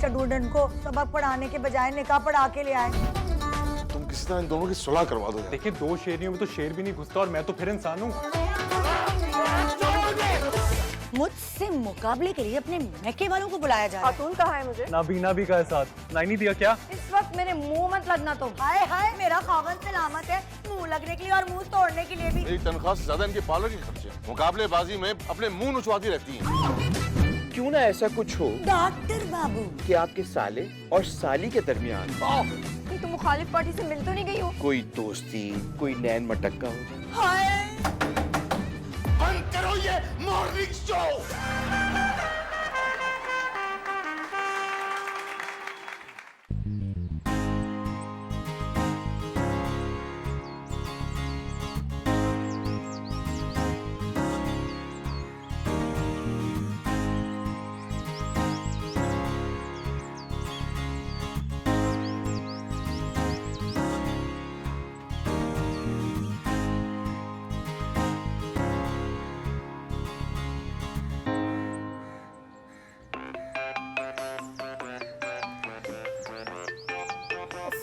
Student को सबक पढ़ाने के बजाय निकाह पढ़ा के ले आए। तुम किसी तरह इन दोनों की सुलह करवा दो। देखिए, दो शेरनियों में तो शेर भी नहीं घुसता और मैं तो फिर इंसान हूँ। मुझसे मुकाबले के लिए अपने मैके वालों को बुलाया जा रहा है। खातून कहाँ है मुझे? नाबीना भी का है साथ। नहीं दिया क्या? इस वक्त मेरे मुंह मत लगना तुम। हाय हाय, मेरा खावन सलामत है मुंह लगने के लिए और मुंह तोड़ने के लिए भी। मेरी तनख्वाह से ज्यादा इनके पार्लर के खर्चे। मुकाबलेबाजी में अपने मुंह नुचवाती रहती हैं। क्यों ना ऐसा कुछ हो डॉक्टर बाबू कि आपके साले और साली के दरमियान तुम मुखालिफ पार्टी से मिल तो नहीं गई हो? कोई दोस्ती, कोई नैन मटक्का हो। हाय, बंद करो ये मॉर्निंग शो।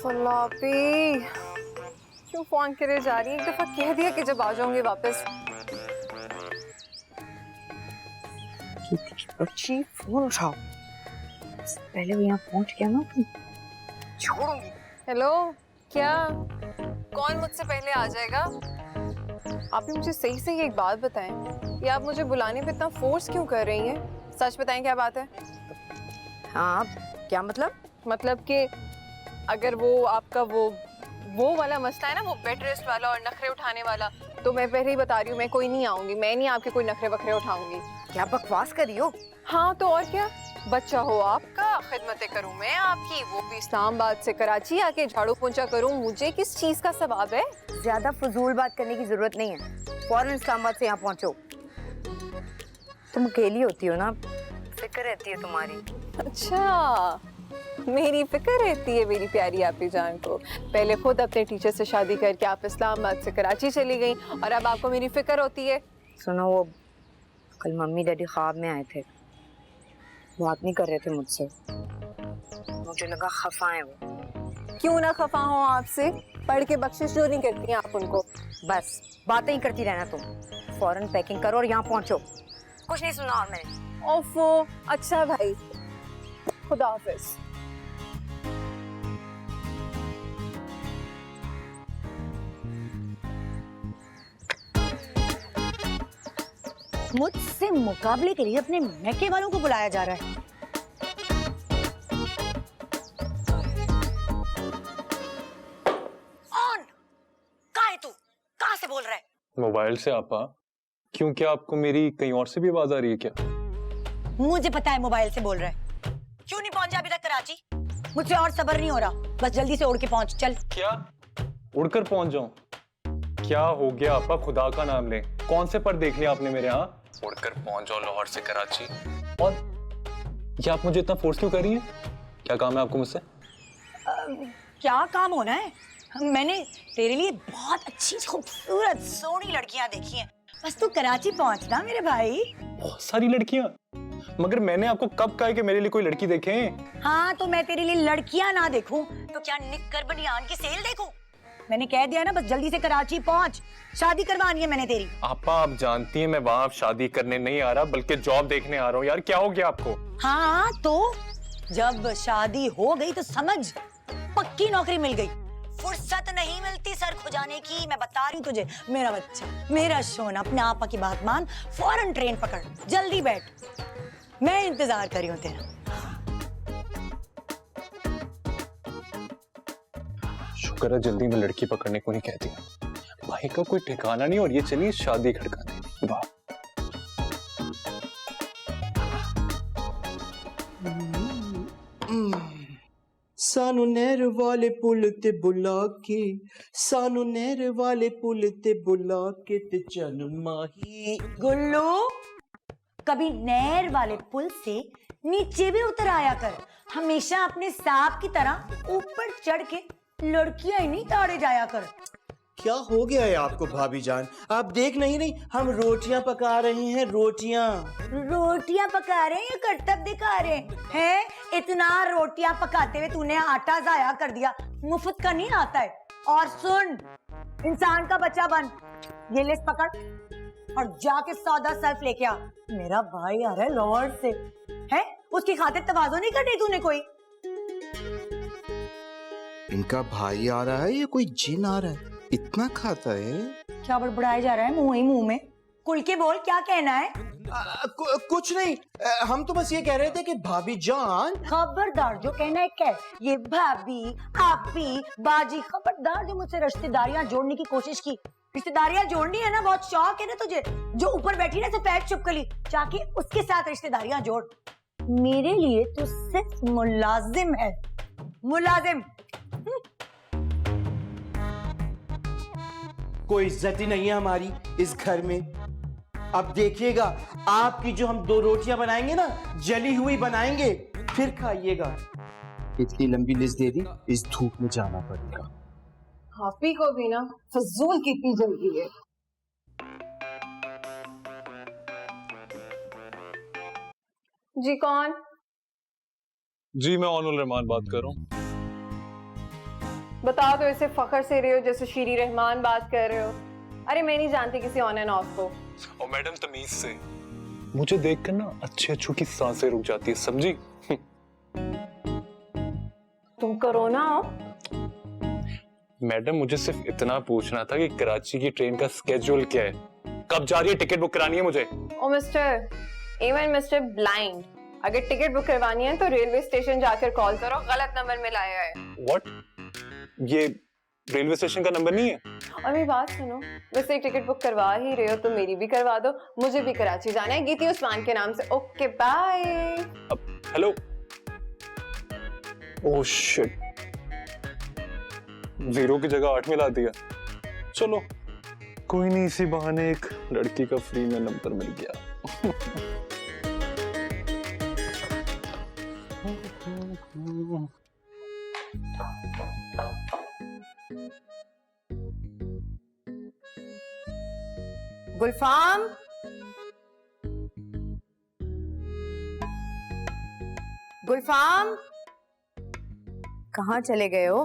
फलापी क्यों फोन करे जा रही है? एक दफा कह दिया कि जब आ जाऊंगी वापस। बच्ची फोन उठाओ, पहले वो यहाँ पहुंच गया ना तुम छोड़ोगी। हेलो, क्या कौन मुझसे पहले आ जाएगा? आप ही मुझे सही से एक बात बताएं, ये आप मुझे बुलाने पे इतना फोर्स क्यों कर रही हैं? सच बताएं क्या बात है? हाँ, क्या मतलब? मतलब कि अगर वो आपका वो वाला मसला है ना, वो बेड रेस्ट वाला और नखरे उठाने वाला, तो मैं पहले ही बता रही हूँ, मैं कोई नहीं आऊंगी, मैं नहीं आपके कोई नखरे बखरे उठाऊंगी। क्या बकवास कर रही हो? हाँ तो और क्या, बच्चा हो आपका, खिदमतें करूँ मैं आपकी, वो भी इस्लामाबाद से कराची आके झाड़ू पोंछा करूँ, मुझे किस चीज का सवाब है? ज्यादा फजूल बात करने की जरूरत नहीं है, फौरन इस्लामाबाद से यहाँ पहुँचो। तुम अकेली होती हो ना, फिक्र रहती है तुम्हारी। अच्छा, मेरी फिक्र रहती है मेरी प्यारी आपी जान को। पहले खुद अपने टीचर से शादी करके आप इस्लामाबाद से कराची चली गई और अब आपको मेरी फिक्र होती है। सुनो, वो कल मम्मी डैडी ख्वाब में आए थे, बात नहीं कर रहे थे मुझसे, मुझे लगा खफा है वो। क्यों ना खफा हो आपसे, पढ़ के बख्शिश जो नहीं करती हैं आप उनको। बस बातें ही करती रहना तुम, फौरन पैकिंग करो और यहाँ पहुँचो। कुछ नहीं सुना और मैंने। ओफो, अच्छा भाई, खुदा हाफिज। मुझसे मुकाबले के लिए अपने मैके वालों को बुलाया जा रहा है। ऑन, कहाँ है तू? कहाँ से बोल रहा है? मोबाइल से आपा। क्यों, क्या आपको मेरी कहीं और से भी आवाज आ रही है क्या? मुझे पता है मोबाइल से बोल रहा है। क्यों नहीं पहुंचा अभी तक कराची? मुझसे और सब्र नहीं हो रहा, बस जल्दी से उड़ के पहुंच चल। क्या उड़कर पहुंच जाऊं? क्या हो गया आपा, खुदा का नाम ले, कौन से पर देख लिया आपने मेरे यहाँ? उड़कर पहुंच जाओ लाहौर से कराची। और ये आप मुझे इतना फोर्स क्यों कर रही हैं? क्या काम है आपको मुझसे? क्या काम होना है? मैंने तेरे लिए बहुत अच्छी खूबसूरत सोहनी लड़कियां देखी हैं, बस तू कराची पहुंचना मेरे भाई। बहुत सारी लड़कियां? मगर मैंने आपको कब कहा है कि मेरे लिए कोई लड़की देखे? हाँ तो मैं तेरे लिए लड़कियां ना देखूं तो क्या निक्कर बनियान की सेल देखूं? मैंने कह दिया ना, बस जल्दी से कराची पहुंच, शादी करवानी है मैंने तेरी। आपा आप जानती हैं मैं वहां शादी करने नहीं आ रहा बल्कि जॉब देखने आ रहा हूँ। यार क्या हो गया आपको? हाँ तो जब शादी हो गई तो समझ पक्की नौकरी मिल गई, फुर्सत नहीं मिलती सर खुजाने की। मैं बता रही हूँ तुझे, मेरा बच्चा, मेरा सोना, अपने आपा की बात मान, फौरन ट्रेन पकड़, जल्दी बैठ, मैं इंतजार कर रही हूँ तेरा। शुक्र है जल्दी में लड़की पकड़ने को नहीं कह दिया, भाई का कोई ठिकाना नहीं और ये चली शादी खड़काने। वाह, सानू नहर वाले पुल ते बुला के, सानू नहर वाले पुल ते बुला के ते चन माही। गुल्लू, कभी नहर वाले पुल से नीचे भी उतर आया कर, हमेशा अपने सांप की तरह ऊपर चढ़ के लड़कियां ही नहीं ताड़े जाया कर। क्या हो गया है आपको भाभी जान? आप देख नहीं रही हम रोटियां पका रहे हैं, रोटियां। रोटियां पका रहे हैं या करतब दिखा रहे हैं? इतना रोटियां पकाते हुए तूने आटा जाया कर दिया, मुफ्त का नहीं आता है। और सुन, इंसान का बच्चा बन, ये लिस्ट पकड़ और जाके सौदा सर्फ लेके आ। मेरा भाई आ रहा है लाहौर से, है उसकी खातिर तवाज़ो नहीं करनी तूने कोई? इनका भाई आ रहा है या कोई जिन आ रहा है? इतना खाता है? क्या बड़बड़ाया जा रहा है मुंह ही मुंह में? खुल के बोल, क्या कहना है? कुछ नहीं, हम तो बस ये कह रहे थे कि भाभी जान। खबरदार जो कहना है कह। ये भाभी, आपी, बाजी, खबरदार जो मुझसे रिश्तेदारियां जोड़ने की कोशिश की। रिश्तेदारियां जोड़नी है ना, बहुत शौक है ना तुझे। जो ऊपर बैठी ना सफेद चुपकली, जाके उसके साथ रिश्तेदारियां जोड़। मेरे लिए तो सिर्फ मुलाजिम है, मुलाजिम। कोई इज्जत ही नहीं है हमारी इस घर में। अब देखिएगा, आपकी जो हम 2 रोटियां बनाएंगे ना, जली हुई बनाएंगे, फिर खाइएगा। इतनी लंबी लिस्ट दे दी, इस धूप में जाना पड़ेगा। हाफी को भी ना फजूल की इतनी जल्दी है। जी कौन? जी मैं ओनुल रहमान बात कर रहा हूँ। बताओ तो ऐसे फखर से रहे हो जैसे शीरी रहमान बात कर रहे हो। अरे मैं नहीं जानती किसी ऑन एंड ऑफ को। और मैडम तमीज से, मुझे देखकर ना अच्छे अच्छों की सांसें रुक जाती है, समझी? तुम कोरोना हो? मैडम मुझे सिर्फ इतना पूछना था कि कराची की ट्रेन का स्केड्यूल क्या है, कब जा रही है, टिकट बुक करानी है मुझे। ओ मिस्टर, इवन मिस्टर ब्लाइंड, अगर टिकट बुक करवानी है तो रेलवे स्टेशन जाकर कॉल करो, गलत नंबर में लाया है। व्हाट? ये रेलवे स्टेशन का नंबर नहीं है? और मेरी बात सुनो, वैसे टिकट बुक करवा ही रहे हो तो मेरी भी करवा दो, मुझे भी कराची जाना है गीती उस्मान के नाम से। Okay bye. Hello. Oh shit, 0 की जगह 8 मिला दिया। चलो कोई नहीं, इसी बहाने एक लड़की का फ्री में नंबर मिल गया। गुलफाम, गुलफाम, कहाँ चले गए हो?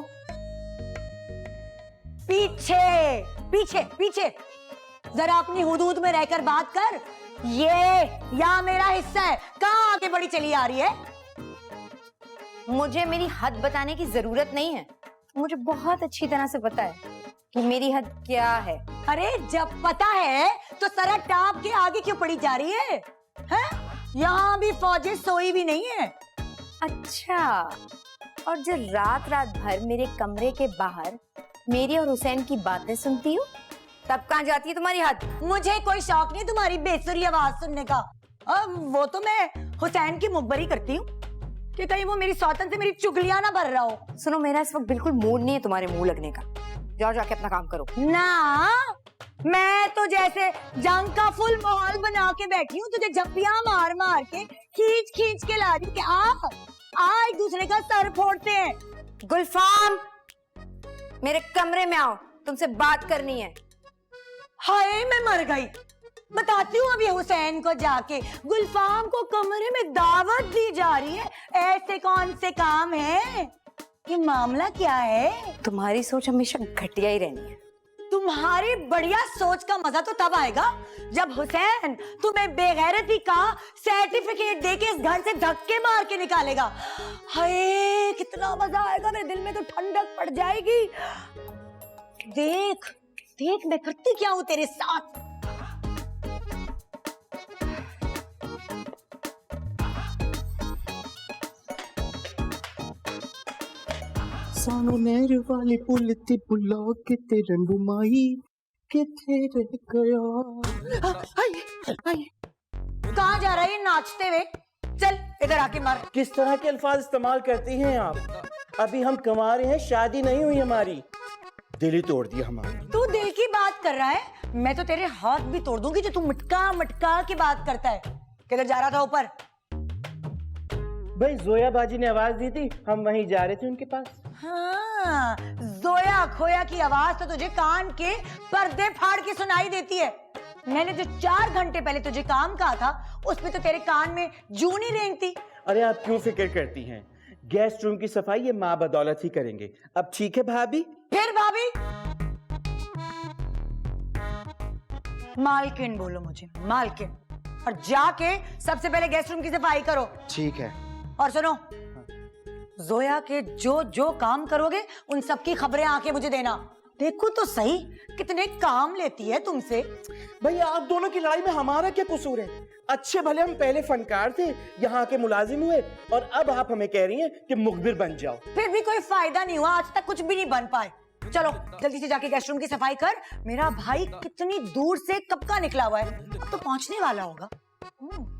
पीछे पीछे पीछे, जरा अपनी हुदूद में रहकर बात कर। ये या मेरा हिस्सा है, कहाँ आगे बढ़ी चली आ रही है? मुझे मेरी हद बताने की जरूरत नहीं है। मुझे बहुत अच्छी तरह से पता है कि मेरी हद क्या है। अरे जब पता है तो सरा टाप के आगे क्यों पड़ी जा रही है? हैं? यहाँ भी फौजी सोई भी नहीं है। अच्छा, और जो रात रात भर मेरे कमरे के बाहर मेरी और हुसैन की बातें सुनती हो, तब कहाँ जाती है तुम्हारी हद? मुझे कोई शौक नहीं तुम्हारी बेसुरी आवाज सुनने का। वो तो मैं हुसैन की मुखबरी करती हूँ कि कहीं वो मेरी सौतन से मेरी चुगलियां ना भर रहा हो। सुनो, मेरा इस वक्त बिल्कुल मूड नहीं है तुम्हारे मुंह लगने का। जाओ जाके अपना काम करो। ना, मैं तो जैसे जंग का फुल माहौल बना के बैठी हूँ, तुझे झप्पियां मार मार के खींच खींच के ला रही हूँ कि आ एक दूसरे का सर फोड़ते हैं। गुलफाम, मेरे कमरे में आओ, तुमसे बात करनी है। हाय मैं मर गई। बताती हूँ अभी हुसैन को जाके, गुलफाम को कमरे में दावत दी जा रही है। ऐसे कौन से काम है? ये मामला क्या है? तुम्हारी सोच हमेशा घटिया ही रहनी है। तुम्हारी बढ़िया सोच का मजा तो तब आएगा जब हुसैन तुम्हें बेगैरती का सर्टिफिकेट देके इस घर से धक्के मार के निकालेगा। हाय कितना मजा आएगा, मेरे दिल में तो ठंडक पड़ जाएगी। देख देख मैं करती क्या हूँ तेरे साथ। सानू नहर वाले पुल ते बुला के ते रंबू माई किथे रह गया। कहाँ जा रहा है नाचते हुए? चल इधर आके मार। किस तरह के अल्फाज इस्तेमाल करती हैं आप? अभी हम कमा रहे हैं, शादी नहीं हुई हमारी। दिल ही तोड़ दिया हमारा। तू दिल की बात कर रहा है, मैं तो तेरे हाथ भी तोड़ दूंगी जो तू मटका मटका के बात करता है। किधर जा रहा था ऊपर? भाई जोया बाजी ने आवाज दी थी, हम वहीं जा रहे थे उनके पास। हाँ, जोया खोया की आवाज तो तुझे कान के पर्दे फाड़ के सुनाई देती है। मैंने जो 4 घंटे पहले तुझे काम कहा था उसमें तो तेरे कान में जू नहीं रेंगती। अरे आप क्यों फिक्र करती हैं? गेस्ट रूम की सफाई ये माँ बदौलत ही करेंगे। अब ठीक है भाभी? फिर भाभी? मालकिन बोलो मुझे, मालकिन। और जाके सबसे पहले गेस्ट रूम की सफाई करो। ठीक है। और सुनो, जोया के जो जो काम करोगे उन सबकी खबरें आके मुझे देना। देखो तो सही कितने काम लेती है तुमसे। भाई आप दोनों की लड़ाई में हमारा क्या कसूर है? अच्छे भले हम पहले फनकार थे, यहाँ के मुलाजिम हुए, और अब आप हमें कह रही हैं कि मुखबिर बन जाओ। फिर भी कोई फायदा नहीं हुआ, आज तक कुछ भी नहीं बन पाए। चलो जल्दी से जाके गेस्ट रूम की सफाई कर। मेरा भाई कितनी दूर से कब का निकला हुआ है, अब तो पहुंचने वाला होगा।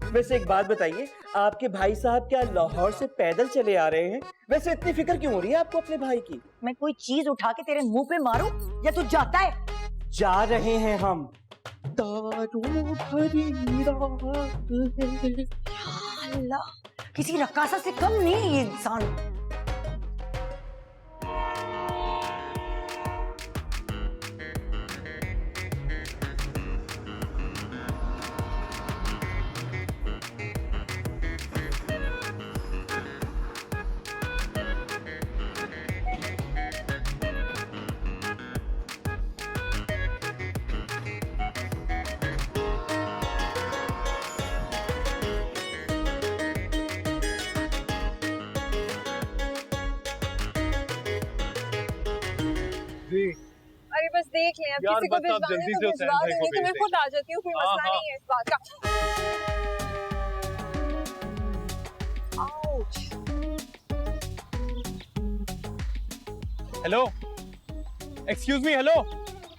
वैसे एक बात बताइए, आपके भाई साहब क्या लाहौर से पैदल चले आ रहे हैं? वैसे इतनी फिक्र क्यों हो रही है आपको अपने भाई की? मैं कोई चीज उठा के तेरे मुंह पे मारूं या तू जाता है? जा रहे हैं हम। दारू भरी रात है। अल्लाह, किसी रक्कासा से कम नहीं ये इंसान। अरे बस देख लें, अब यार, किसी को बस आप भिजवाना जल्दी है तो से भिजवा हुसैन भाई दो, को नहीं तो मैं भेज खुद आ जाती हूँ, कोई हाँ, मसला हाँ। नहीं है इस बात का। Hello, excuse me, hello.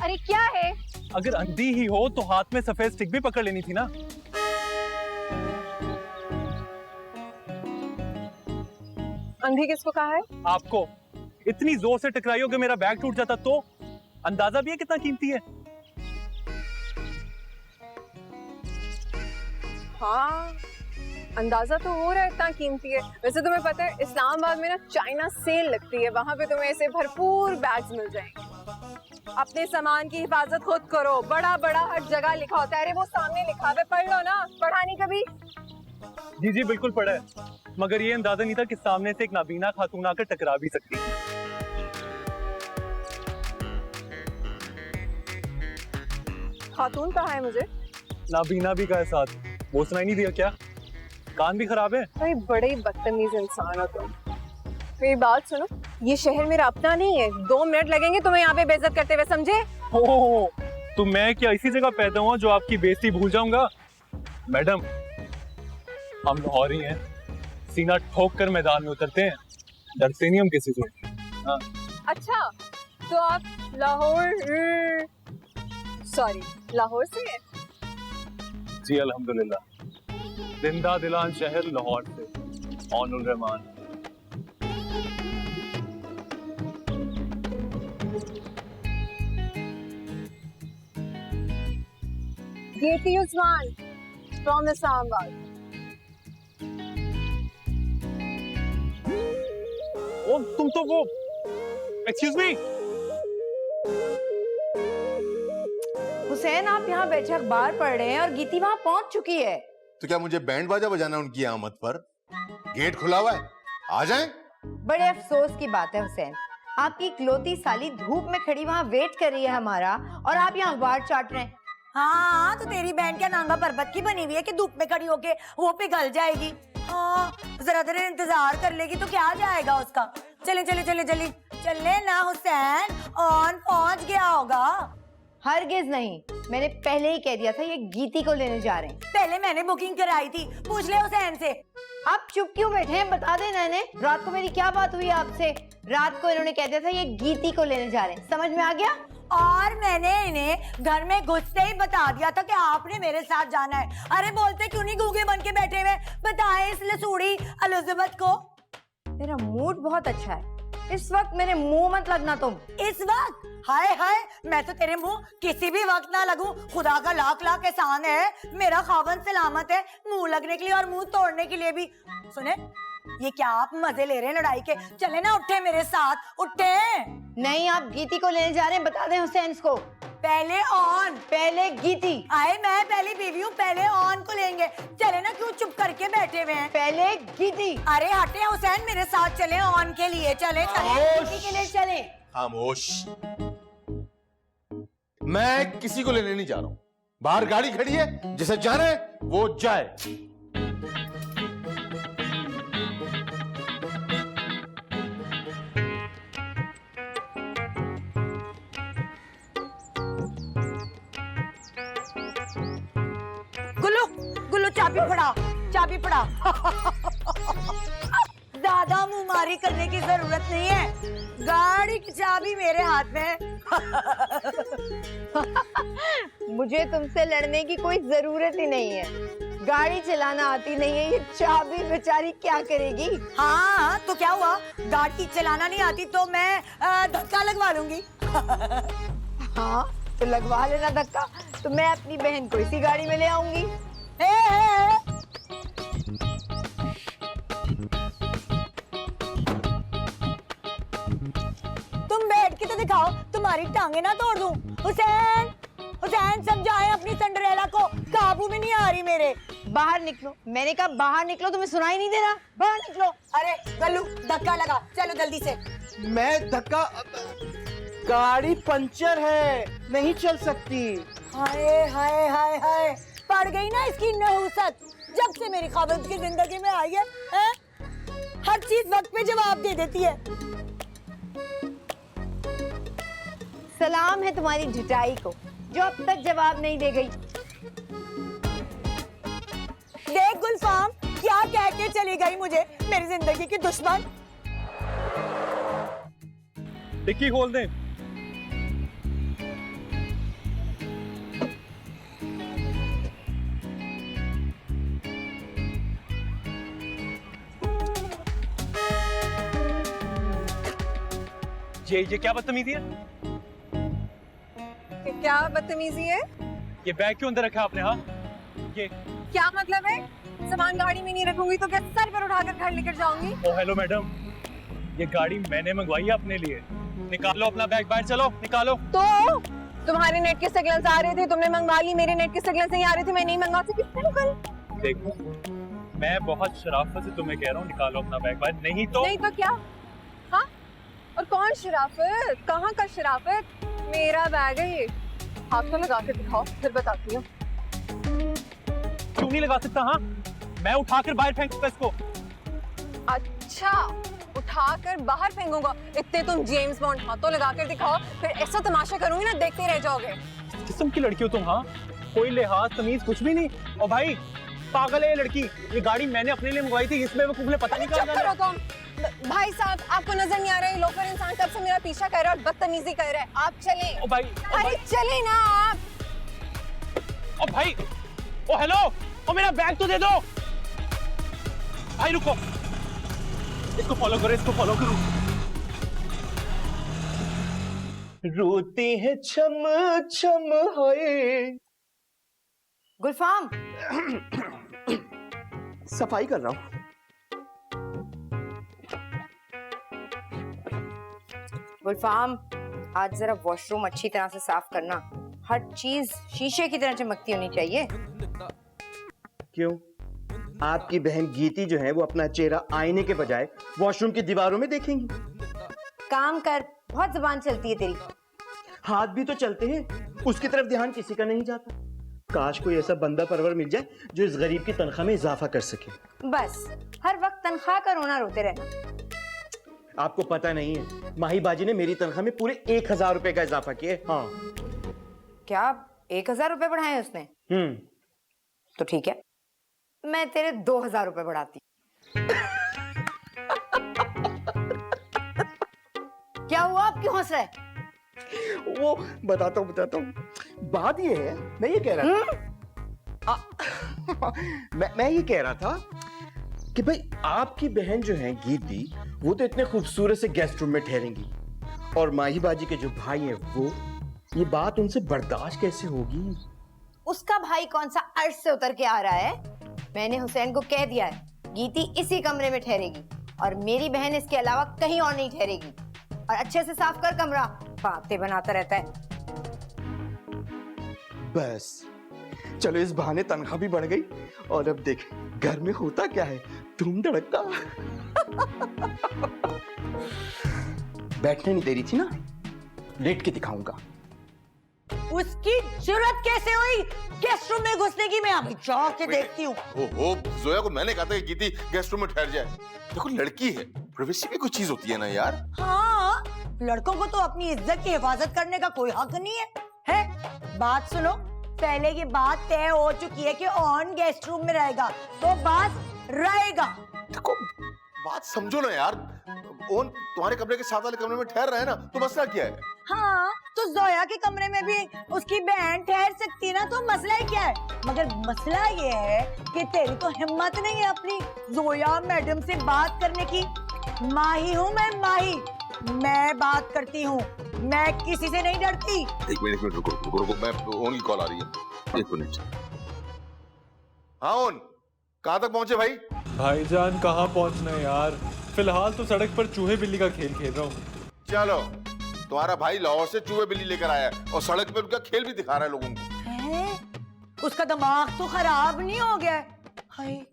अरे क्या है? अगर अंधी ही हो तो हाथ में सफेद स्टिक भी पकड़ लेनी थी ना। अंधी किसको कहा है? आपको इतनी जोर से टकराई हो कि मेरा बैग टूट जाता तो? अंदाजा भी है कितना कीमती है। हाँ, अंदाजा तो हो रहा है इतना कीमती है। वैसे तुम्हें पता है इस्लामाबाद में ना चाइना सेल लगती है, वहां पे तुम्हें ऐसे भरपूर बैग्स मिल जाएंगे। अपने सामान की हिफाजत खुद करो, बड़ा बड़ा हर जगह लिखा होता है। अरे वो सामने लिखा है, पढ़ लो ना, पढ़ा नहीं कभी? जी जी बिल्कुल पड़ा है, मगर ये अंदाजा नहीं था कि सामने से एक नाबीना खातून आकर टकरा भी सकती है। खातून कहा है मुझे? नाबीना भी का है साथ, वो सुनाई नहीं दिया क्या? कान भी खराब है। भाई बड़े ही बदतमीज इंसान हो तुम। मेरी बात सुनो, ये शहर मेरा अपना नहीं है, 2 मिनट लगेंगे तुम्हें यहाँ पे बेइज्जत करते हुए, समझे? हो, तो मैं क्या इसी जगह पैदा हुआ जो आपकी बेइज्जती भूल जाऊंगा? मैडम, हम लाहौरी हैं, सीना ठोक कर मैदान में उतरते हैं, डरते नहीं हम किसी से। हाँ। अच्छा, तो आप लाहौर से हैं? जी अल्हम्दुलिल्लाह, जिंदा दिलान शहर लाहौर से, औनुल रहमान। गेटी उस्मान फ्रॉम इस्लामाबाद। ओ तुम तो वो, एक्सक्यूज मी। हुसैन, आप यहाँ बैठे अखबार पढ़ रहे हैं और गीती वहाँ पहुंच चुकी है। तो क्या मुझे बैंड बाजा बजाना उनकी आमद पर? गेट खुला हुआ है, आ जाएं। बड़े अफसोस की बात है हुसैन, आपकी इकलौती साली धूप में खड़ी वहाँ वेट कर रही है हमारा, और आप यहाँ अखबार चाट रहे हैं। हाँ, तो तेरी बहन क्या नांगा पर्वत की बनी हुई है कि धूप में खड़ी होके वो पिघल जाएगी? हाँ, जरा देर इंतजार कर लेगी तो क्या जाएगा उसका। चले चले चले चले चले ना हुसैन, ऑन पहुंच गया होगा। हरगिज नहीं, मैंने पहले ही कह दिया था ये गीती को लेने जा रहे हैं। पहले मैंने बुकिंग कराई थी, पूछ ले हुसैन से। आप चुप क्यों बैठे हैं? बता देना इन्हें, रात को मेरी क्या बात हुई आपसे? रात को इन्होंने कह दिया था ये गीती को लेने जा रहे हैं, समझ में आ गया? और मैंने इन्हें घर में घुसते ही बता दिया था कि आपने मेरे साथ जाना है। अरे बोलते क्यों नहीं गूंगे बन के बैठे हुए? बताए इस लसूड़ी एलिजाबेथ को। मेरा मूड बहुत अच्छा है, इस वक्त मेरे मुंह मत लगना तुम। इस वक्त? हाय हाय, मैं तो तेरे मुंह किसी भी वक्त ना लगूं, खुदा का लाख लाख एहसान है। मेरा खावन सलामत है मुंह लगने के लिए और मुंह तोड़ने के लिए भी। सुने, ये क्या आप मजे ले रहे हैं लड़ाई के? चले ना, उठे मेरे साथ, उठे। नहीं, आप गीती को लेने जा रहे हैं, बता दें हुसैन को। पहले ऑन, पहले गीती। आए मैं पहली बीवी हूँ, पहले ऑन को लेंगे। चले ना, क्यों चुप करके बैठे हुए हैं? पहले गीती। अरे हटे हुसैन, मेरे साथ चले ऑन के लिए। चले गीती के लिए चले। खामोश। मैं किसी को लेने नहीं जा रहा हूं। बाहर गाड़ी खड़ी है, जिसे जाना है वो जाए। गुल्लू, गुल्लू चाबी फड़ा, चाबी फड़ा। ज्यादा मुंहमारी करने की जरूरत नहीं है, गाड़ी की चाबी मेरे हाथ में है। मुझे तुमसे लड़ने की कोई जरूरत ही नहीं है, गाड़ी चलाना आती नहीं है, ये चाबी बेचारी क्या करेगी? हाँ तो क्या हुआ, गाड़ी चलाना नहीं आती तो मैं धक्का लगवा लूंगी। हाँ तो लगवा लेना धक्का, तो मैं अपनी बहन को इसी गाड़ी में ले आऊंगी। तुम बैठ के तो दिखाओ, तुम्हारी टांगे ना तोड़ दूं। हुसैन, हुसैन समझाएं अपनी सिंड्रेला को, काबू में नहीं आ रही मेरे। बाहर निकलो, मैंने कहा बाहर निकलो, तुम्हें सुनाई नहीं दे रहा? बाहर निकलो। अरे गल्लू धक्का लगा, चलो जल्दी से। मैं धक्का, गाड़ी पंचर है, नहीं चल सकती। हाय हाय हाय हाय, पड़ गई ना इसकी नहुसत। जब से मेरी खाविंद की जिंदगी में आई है, हर चीज वक्त पे जवाब दे देती है। सलाम है तुम्हारी ढिठाई को, जो अब तक जवाब नहीं दे गई। देख गुलफाम, क्या कह के चली गई मुझे, मेरी जिंदगी की दुश्मन। डिक्की खोल दें। ये क्या बदतमीजी है? क्या बदतमीजी है? ये बैग क्यों अंदर रखा आपने? हाँ, ये क्या मतलब है? सामान गाड़ी में नहीं रखूंगी तो क्या सर पर उठाकर घर लेकर जाऊंगी? ओ हेलो मैडम, ये गाड़ी मैंने मंगवाई है अपने लिए। निकालो अपना बैग, बाहर चलो, निकालो। तो तुम्हारे नेट के सिग्नल्स आ रहे थे, तुमने मंगवा ली, मेरे नेट के सिग्नल्स नहीं आ रहे थे, मैं नहीं मंगवा सकती। देखो, मैं बहुत शराफत से तुम्हें कह रहा हूँ, निकालो अपना बैग बाहर, नहीं तो क्या? हाँ, और कौन शराफत? कहाँ का शराफत? मेरा बैग है ये, हाथ तो लगा के दिखाओ, फिर बताती हूँ। क्यों नहीं लगा सकता? हाँ, मैं उठाकर बाहर फेंक सकता इसको। अच्छा, उठाकर बाहर फेंकूंगा? इतने तुम जेम्स बॉन्ड, हाथों लगा कर दिखाओ, फिर ऐसा तमाशा करूंगी ना, देखते रह जाओगे। किस किस्म की लड़की हो तुम? हाँ, कोई लिहाज तमीज कुछ भी नहीं। और भाई पागल है ये लड़की, ये गाड़ी मैंने अपने लिए मंगवाई थी, इसमें वो पता नहीं चुप करो तुम। भाई साहब, आपको नजर नहीं आ रहा है लोफर इंसान कब से मेरा पीछा कर रहा है और बदतमीजी कर रहा है? आप चलें। ओ भाई, अरे चलें ना आप। ओ भाई, ओ हेलो, ओ मेरा बैग तो दे दो। भाई रुको, इसको फॉलो करो, इसको फॉलो करो। रोते हैं छम छम होए। गुलफाम, सफाई कर रहा हूँ। गुलफाम, आज जरा वॉशरूम अच्छी तरह से साफ करना, हर चीज शीशे की तरह चमकती होनी चाहिए। क्यों? आपकी बहन गीती जो है वो अपना चेहरा आईने के बजाय वॉशरूम की दीवारों में देखेंगी। काम कर, बहुत जुबान चलती है तेरी। हाथ भी तो चलते हैं, उसकी तरफ ध्यान किसी का नहीं जाता। काश कोई ऐसा बंदा परवर मिल जाए जो इस गरीब की तनख्वाह में इजाफा कर सके। बस हर वक्त तनख्वाह का रोना रोते रहना। आपको पता नहीं है, माही बाजी ने मेरी तनख्वाह में पूरे 1000 रुपए का इजाफा किया। हाँ। क्या 1000 रुपए बढ़ाए उसने? तो ठीक है, मैं तेरे 2000 रुपए बढ़ाती। क्या हुआ, आप क्यों हंस रहे? वो बताता हूँ। बात ये है, मैं ये कह रहा था, मैं ये कह रहा था कि भाई आपकी बहन जो है गीती, वो तो इतने खूबसूरत से गेस्ट रूम में ठहरेंगी, और माही बाजी के जो भाई हैं वो, ये बात उनसे बर्दाश्त कैसे होगी? उसका भाई कौन सा अर्श से उतर के आ रहा है? मैंने हुसैन को कह दिया है, गीती इसी कमरे में ठहरेगी और मेरी बहन इसके अलावा कहीं और नहीं ठहरेगी। और अच्छे से साफ कर कमरा, बातें बनाता रहता है। बस चलो, इस बहाने तनख्वाह भी बढ़ गई। और अब देख घर में होता क्या है, धूम धड़का। बैठने नहीं दे रही थी ना, लेट के दिखाऊंगा। उसकी जरूरत कैसे हुई गेस्ट रूम में घुसने की? मैं अभी जाके देखती हूँ। ओहो, जोया को मैंने कहा था कि गीती गेस्ट रूम में ठहर जाए। देखो लड़की है, प्राइवेसी भी कोई चीज होती है ना यार। हाँ, लड़कों को तो अपनी इज्जत की हिफाजत करने का कोई हक नहीं है? बात सुनो, पहले की बात तय हो चुकी है कि ऑन गेस्ट रूम में रहेगा तो बात रहेगा। देखो बात समझो ना यार, ओन तुम्हारे कमरे के साथ वाले कमरे में ठहर रहा है ना, तो मसला क्या है? हाँ, तो जोया के कमरे में भी उसकी बहन ठहर सकती है ना, तो मसला ही क्या है? मगर मसला ये है कि तेरी तो हिम्मत नहीं है अपनी जोया मैडम से बात करने की। माही हूँ मैं, माही, मैं बात करती हूँ, मैं किसी से नहीं डरती। एक मिनट रुको, मैं ओन की कॉल आ रही है, एक मिनट। हाँ ओन, कहाँ तक पहुंचे भाई? भाईजान कहाँ पहुंचना है यार, फिलहाल तो सड़क पर चूहे बिल्ली का खेल खेल रहा हूँ। चलो, तुम्हारा भाई लाहौर से चूहे बिल्ली लेकर आया है और सड़क पे उनका खेल भी दिखा रहा है लोगों को। हैं? उसका दिमाग तो खराब नहीं हो गया? हाय,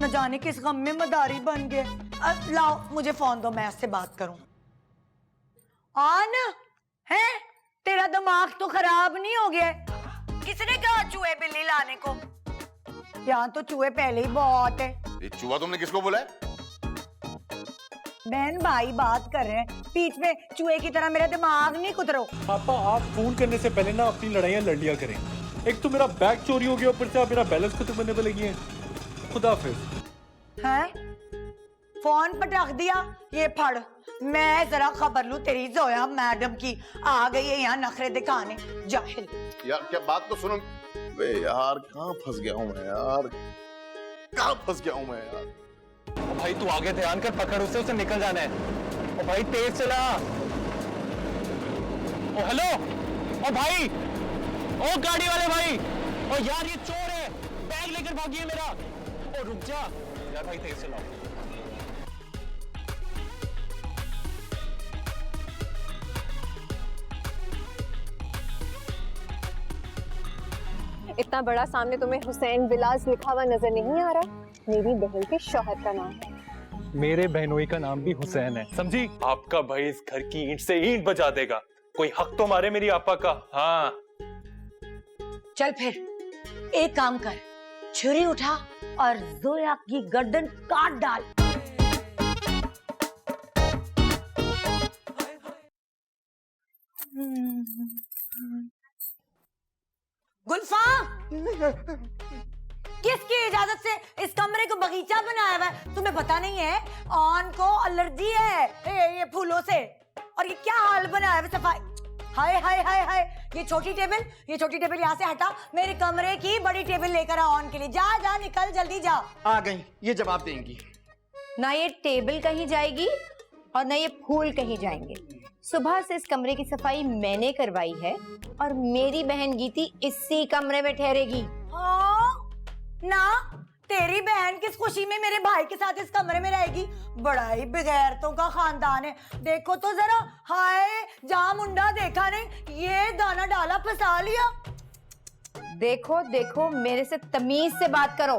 न जाने किस गम में मदारी बन गए। अब लाओ मुझे फोन दो, मैं उससे बात करूं। आन है, तेरा दिमाग तो खराब नहीं हो गया? किसने कहा चूहे बिल्ली लाने को? यहाँ तो चूहे पहले ही बहुत है। ये चूहा तुमने किसको बोला है? बहन भाई बात कर रहे हैं, बीच में चूहे की तरह मेरा दिमाग नहीं कुतरो। पापा आप फोन करने से पहले ना अपनी लड़ाइयाँ लड़ लिया करें। एक तो मेरा बैग चोरी हो गया, ऊपर से आप मेरा बैलेंस खत्म करने पे लगी हैं। खुदा हाफिज। हैं? फोन पर रख दिया, ये फड़। मैं जरा खबर लूं तेरी जोया मैडम की, आ गई है यहाँ नखरे दिखाने, जाहिल। यार क्या बात तो सुनो। बे यार कहाँ फंस गया हूँ मैं यार, कहाँ फंस गया हूँ मैं यार। ओ भाई तू आगे ध्यान कर, पकड़ उसे निकल जाना है। ओ भाई तेज चला। ओ हेलो, ओ भाई, ओ गाड़ी वाले भाई, ओ यार ये चोर है, बैग लेकर भागी है मेरा। ओ रुक जा यार भाई, तेज चला। इतना बड़ा सामने तुम्हें हुसैन विलास लिखा हुआ नजर नहीं आ रहा? मेरी बहन के शौहर का नाम है। मेरे बहनोई का नाम भी हुसैन है, समझी? आपका भाई इस घर की ईंट से ईंट बजा देगा। कोई हक तो मारे मेरी आपा का। हाँ चल फिर एक काम कर, छुरी उठा और जोया की गर्दन काट डाल। गुल्फा, किसकी इजाजत से इस कमरे को बगीचा बनाया हुआ है? तुम्हें पता नहीं है ऑन को एलर्जी है ये फूलों से। और ये क्या हाल बनाया है सफाई। हाय हाय हाय हाय, ये छोटी टेबल यहाँ से हटा, मेरे कमरे की बड़ी टेबल लेकर आ ऑन के लिए। जा जा निकल, जल्दी जा। आ गई, ये जवाब देंगी। ना ये टेबल कहीं जाएगी और ना ये फूल कहीं जाएंगे। सुबह से इस कमरे की सफाई मैंने करवाई है और मेरी बहन गीती इसी कमरे में ठहरेगी। ना, तेरी बहन किस खुशी में मेरे भाई के साथ इस कमरे में रहेगी? बड़ा ही बेगैरतों का खानदान है। देखो तो जरा, हाय जहाँ मुंडा देखा नहीं, ये दाना डाला फंसा लिया। देखो देखो, मेरे से तमीज से बात करो।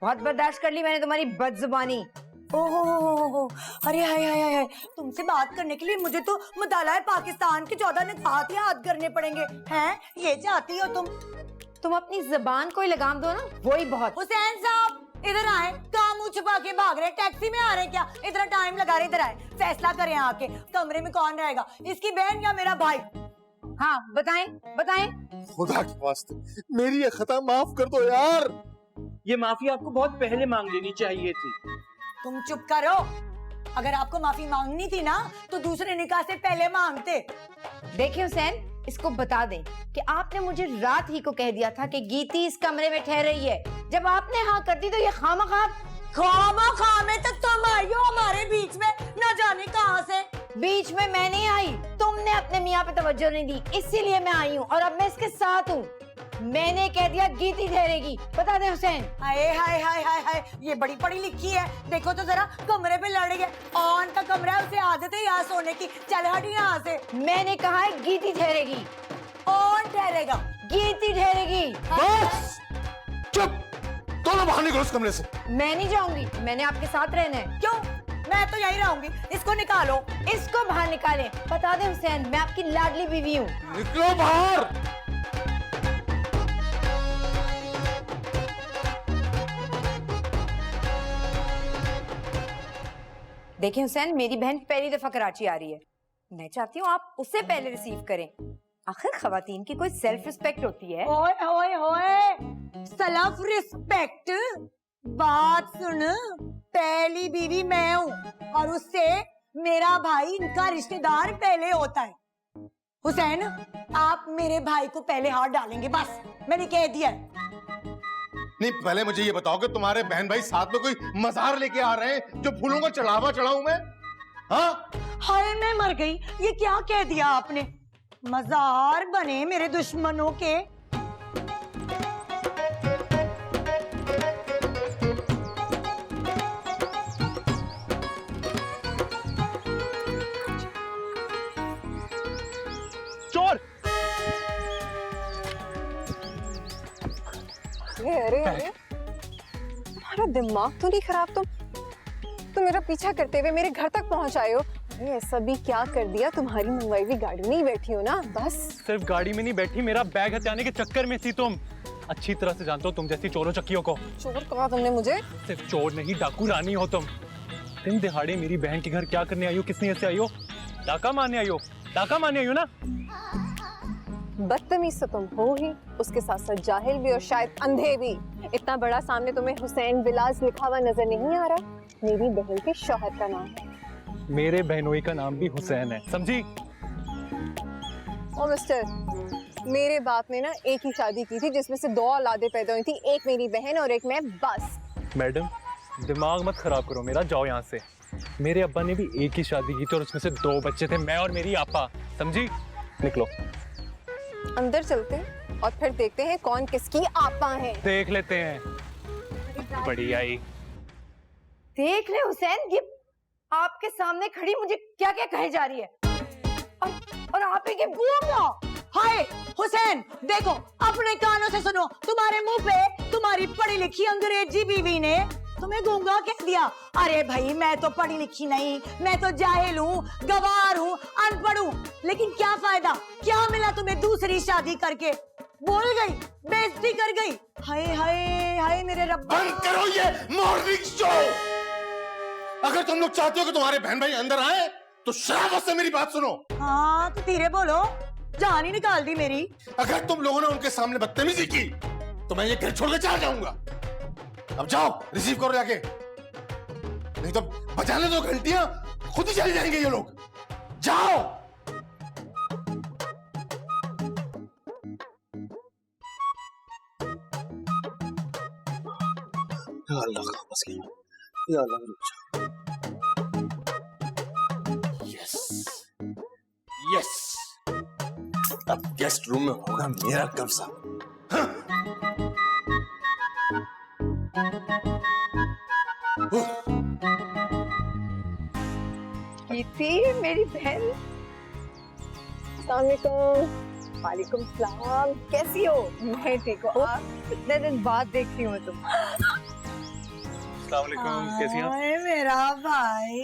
बहुत बर्दाश्त कर ली मैंने तुम्हारी बदजुबानी। ओहो, अरे हाय हाय हाय, तुमसे बात करने के लिए मुझे तो मुताला पाकिस्तान के 14 निकात याद करने पड़ेंगे। हैं, ये चाहती हो तुम अपनी जबान को ही लगाम दो ना, वही बहुत। हुसैन साहब इधर आए, काम मुंह छुपा के भाग रहे, टैक्सी में आ रहे क्या? इतना टाइम लगा रहे, इधर आए, फैसला करें आके, कमरे में कौन रहेगा, इसकी बहन या मेरा भाई? हाँ बताएं बताएं। खुदा के वास्ते मेरी ये खता माफ कर दो यार। ये माफी आपको बहुत पहले मांग लेनी चाहिए थी। तुम चुप करो। अगर आपको माफी मांगनी थी ना तो दूसरे निकाह से पहले मांगते। देखिए हुसैन, इसको बता दें कि आपने मुझे रात ही को कह दिया था कि गीती इस कमरे में ठहर रही है। जब आपने हाँ कर दी तो ये खामा में तक तुम आई हो हमारे बीच में, न जाने कहां से। बीच में मैं नहीं आई, तुमने अपने मियाँ पे तवज्जो नहीं दी, इसीलिए मैं आई हूँ और अब मैं इसके साथ हूँ। मैंने कह दिया गीती ठहरेगी। बता दे हुसैन। हाय हाय हाय हाय हाय, ये बड़ी पढ़ी लिखी है। देखो तो जरा, कमरे पे लड़ गया। ऑन का कमरा है, उसे आदत है यहाँ सोने की। चल हट यहाँ से। मैंने कहा है गीती ठहरेगी। कौन ठहरेगा? गीती ठहरेगी। बस चुप, दोनों बाहर निकलो इस कमरे से। मैं नहीं जाऊंगी, मैंने आपके साथ रहना है। क्यों? मैं तो यहीं रहूंगी। इसको निकालो। इसको बाहर निकालें। बता दे हुसैन, मैं आपकी लाडली बीवी हूँ। निकलो बाहर। देखिए हुसैन, मेरी बहन पहली दफा कराची आ रही है। मैं चाहती हूँ आप उससे पहले रिसीव करें। आखिर खवातीन की कोई सेल्फ रिस्पेक्ट होती है। ओए ओए ओए, सेल्फ रिस्पेक्ट? बात सुन, पहली बीवी मैं हूँ और उससे मेरा भाई, इनका रिश्तेदार पहले होता है। हुसैन, आप मेरे भाई को पहले हाथ डालेंगे, बस मैंने कह दिया है। नहीं, पहले मुझे ये बताओ कि तुम्हारे बहन भाई साथ में कोई मजार लेके आ रहे हैं जो फूलों का चढ़ावा चढ़ाऊं मैं? हाँ? हाय मैं मर गई, ये क्या कह दिया आपने? मजार बने मेरे दुश्मनों के। चोर! अरे अरे, तुम्हारा दिमाग तो नहीं खराब? तुम मेरा पीछा करते हुए मेरे घर तक पहुंच आए हो। अरे ऐसा भी क्या कर दिया? तुम्हारी मंगवाई हुई गाड़ी में ही बैठी हो ना, बस। सिर्फ गाड़ी में नहीं बैठी, मेरा बैग हथियाने के चक्कर में थी तुम। अच्छी तरह से जानते हो तुम जैसी चोरों चक्कियों को। चोर कहा तुमने मुझे? सिर्फ चोर नहीं, डाकू रानी हो तुम। दिन दिहाड़े मेरी बहन के घर क्या करने आई हो? किस नीयत से आई हो? डाका मारने आई हो? डाका मारने आई हो ना? बदतमीज तो तुम हो ही, उसके साथ साथ जाहिल भी और शायद अंधे भी। इतना बड़ा सामने तुम्हें हुसैन विलास लिखा हुआ नजर नहीं आ रहा? मेरी बहन के शौहर का नाम है। मेरे बहनोई का नाम भी हुसैन है, समझी? ओ मिस्टर, मेरे बाप ने ना एक ही शादी की थी जिसमें से 2 औलादें पैदा हुई थी, एक मेरी बहन और एक मैं, बस। मैडम, दिमाग मत खराब करो मेरा, जाओ यहाँ से। मेरे अब्बा ने भी एक ही शादी की थी और उसमें से 2 बच्चे थे, मैं और मेरी आपा, समझी? निकलो। अंदर चलते हैं और फिर देखते हैं कौन किसकी आपा है। देख लेते हैं। बड़ी आई। देख ले हुसैन, ये आपके सामने खड़ी मुझे क्या क्या कहे जा रही है। और आप ही के बुआ। हाय हुसैन, देखो अपने कानों से सुनो। तुम्हारे मुंह पे तुम्हारी पढ़ी लिखी अंग्रेजी बीवी ने तुम्हें गूंगा कह दिया। अरे भाई, मैं तो पढ़ी लिखी नहीं, मैं तो जाहिल हूँ, गवार हूँ, अनपढ़ हूँ। लेकिन क्या फायदा? क्या मिला तुम्हें दूसरी शादी करके? बोल गई, बेइज्जती कर गई। हाय हाय हाय मेरे रब्बा। बंद करो ये मॉर्निंग शो। अगर तुम लोग चाहते हो कि तुम्हारे बहन भाई अंदर आए तो शराफत से मेरी बात सुनो। हाँ तो धीरे बोलो, जान ही निकाल दी मेरी। अगर तुम लोगों ने उनके सामने बदतमीजी की तो मैं ये घर छोड़ के चला जाऊंगा। अब जाओ, रिसीव करो जाके, नहीं तो बजाने दो घंटियां, खुद ही चले जाएंगे ये लोग। जाओ। अल्लाह का बस किया। या अल्लाह, यस यस, अब गेस्ट रूम में होगा मेरा कब्जा। कीर्ति, मेरी बहन। अस्सलाम वालेकुम। वालेकुम सलाम। कैसी हो? मैं ठीक हूँ। कितने दिन बाद देख रही हूँ तुम। अस्सलाम वालेकुम, कैसी हैं आप? हाय मेरा भाई,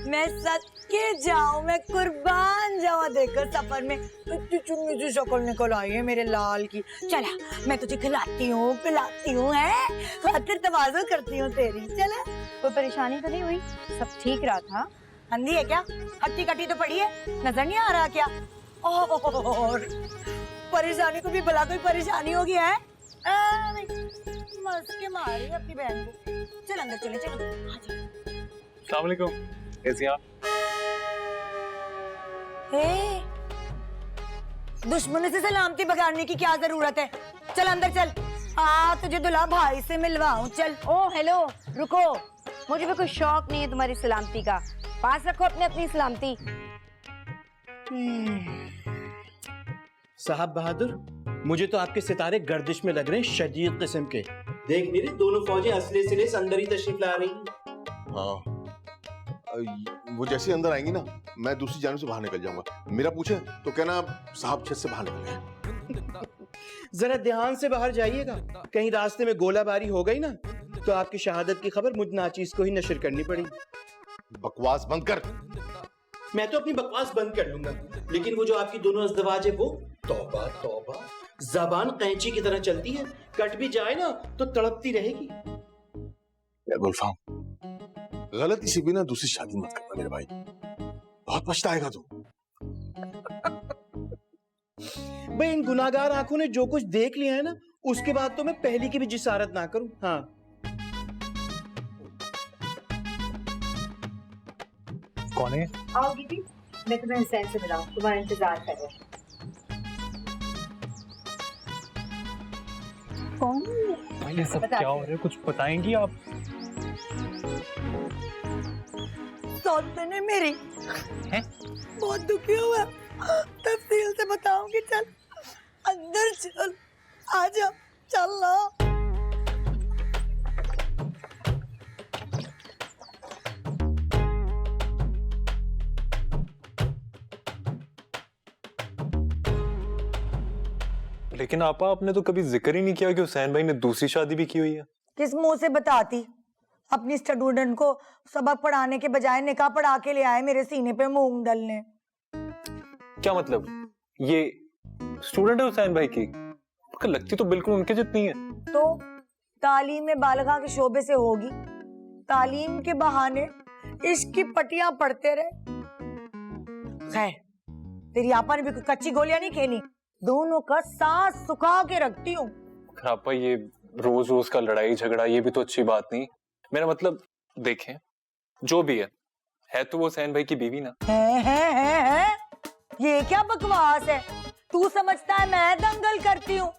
मैं सच के जाऊं, मैं कुर्बान जाऊं। देखो सफर में चुन्नी सी शक्ल निकल आई है मेरे लाल की। चला, मैं तुझे खिलाती हूँ, पिलाती हूँ, है खातिर तवाज़ो करती हूँ तेरी। चला। कोई परेशानी तो नहीं हुई? सब ठीक रहा था? अंधी है क्या? हट्टी कट्टी तो पड़ी है, नजर नहीं आ रहा क्या? और परेशानी को भी भला कोई परेशानी होगी है? मस्त के मारी अपनी बहन को। चल अंदर चले, चलो। अस्सलाम वालेकुम, कैसी हैं आप? दुश्मन से सलामती बगाड़ने की क्या जरूरत है? चल अंदर चल। तुझे दुल्हा भाई से मिलवाऊं, चल। ओ हेलो, रुको, मुझे भी कोई शौक नहीं है तुम्हारी सलामती का। पास रखो अपनी अपनी सलामती। साहब बहादुर, मुझे तो आपके सितारे गर्दिश में लग रहे हैं, शदीद किस्म के। देख मेरे दोनों फौजें असले सिले से अंदर ही तशरीफ ला रही हैं। हाँ, वो जैसे अंदर आएंगी ना, मैं दूसरी जानिब से बाहर निकल जाऊंगा। मेरा पूछे तो कहना साहब छत से बाहर निकल गए। जरा ध्यान से बाहर जाइएगा, कहीं रास्ते में गोलाबारी हो गई ना तो आपकी शहादत की खबर मुझ नाचीज को ही नशर करनी पड़ेगी। बकवास बंद कर। मैं तो अपनी बकवास बंद कर लूंगा, लेकिन वो जो आपकी दोनों अज़दवाज है वो तौबा तौबा, ज़बान कैंची की तरह चलती है, कट भी जाए ना तो तड़पती रहेगी। गुलफाम, गलती से भी ना दूसरी शादी मत करना मेरे भाई, बहुत पछताएगा तू। भाई इन गुनाहगार आंखों ने जो कुछ देख लिया है ना, उसके बाद तो मैं पहली की भी जिसारत ना करूं। हाँ, कौन है? आओ दीदी, मैं तुम्हें हुसैन से मिलाऊं, तुम्हारा इंतजार कर रहे हैं। कौन? भाई ये सब बता। क्या हो रहा है, कुछ बताएंगी आप? सौतने मेरी हैं? बहुत दुखी हुआ, तफसील से बताऊंगी। चल अंदर चल, आजा, चल ना। लेकिन आपा, आपने तो कभी जिक्र ही नहीं किया कि हुसैन भाई ने दूसरी शादी भी की हुई है। किस मुंह से बताती? अपनी स्टूडेंट को सबक पढ़ाने के बजाय निकाह पढ़ा के ले आए मेरे सीने पे मूंग डलने। क्या मतलब? ये स्टूडेंट है हुसैन भाई की? लगती तो बिल्कुल उनके जितनी है। तो तालीम में बालगा के शोबे से होगी, तालीम के बहाने इश्क की पटियां पढ़ते रहे। खैर, तेरी आपा ने भी कोई कच्ची गोलियां नहीं खेली, दोनों का सांस सुखा के रखती हूँ। आपा, ये रोज रोज का लड़ाई झगड़ा ये भी तो अच्छी बात नहीं। मेरा मतलब देखें, जो भी है तो वो हुसैन भाई की बीवी ना। है? ये क्या बकवास है? तू समझता है मैं दंगल करती हूँ?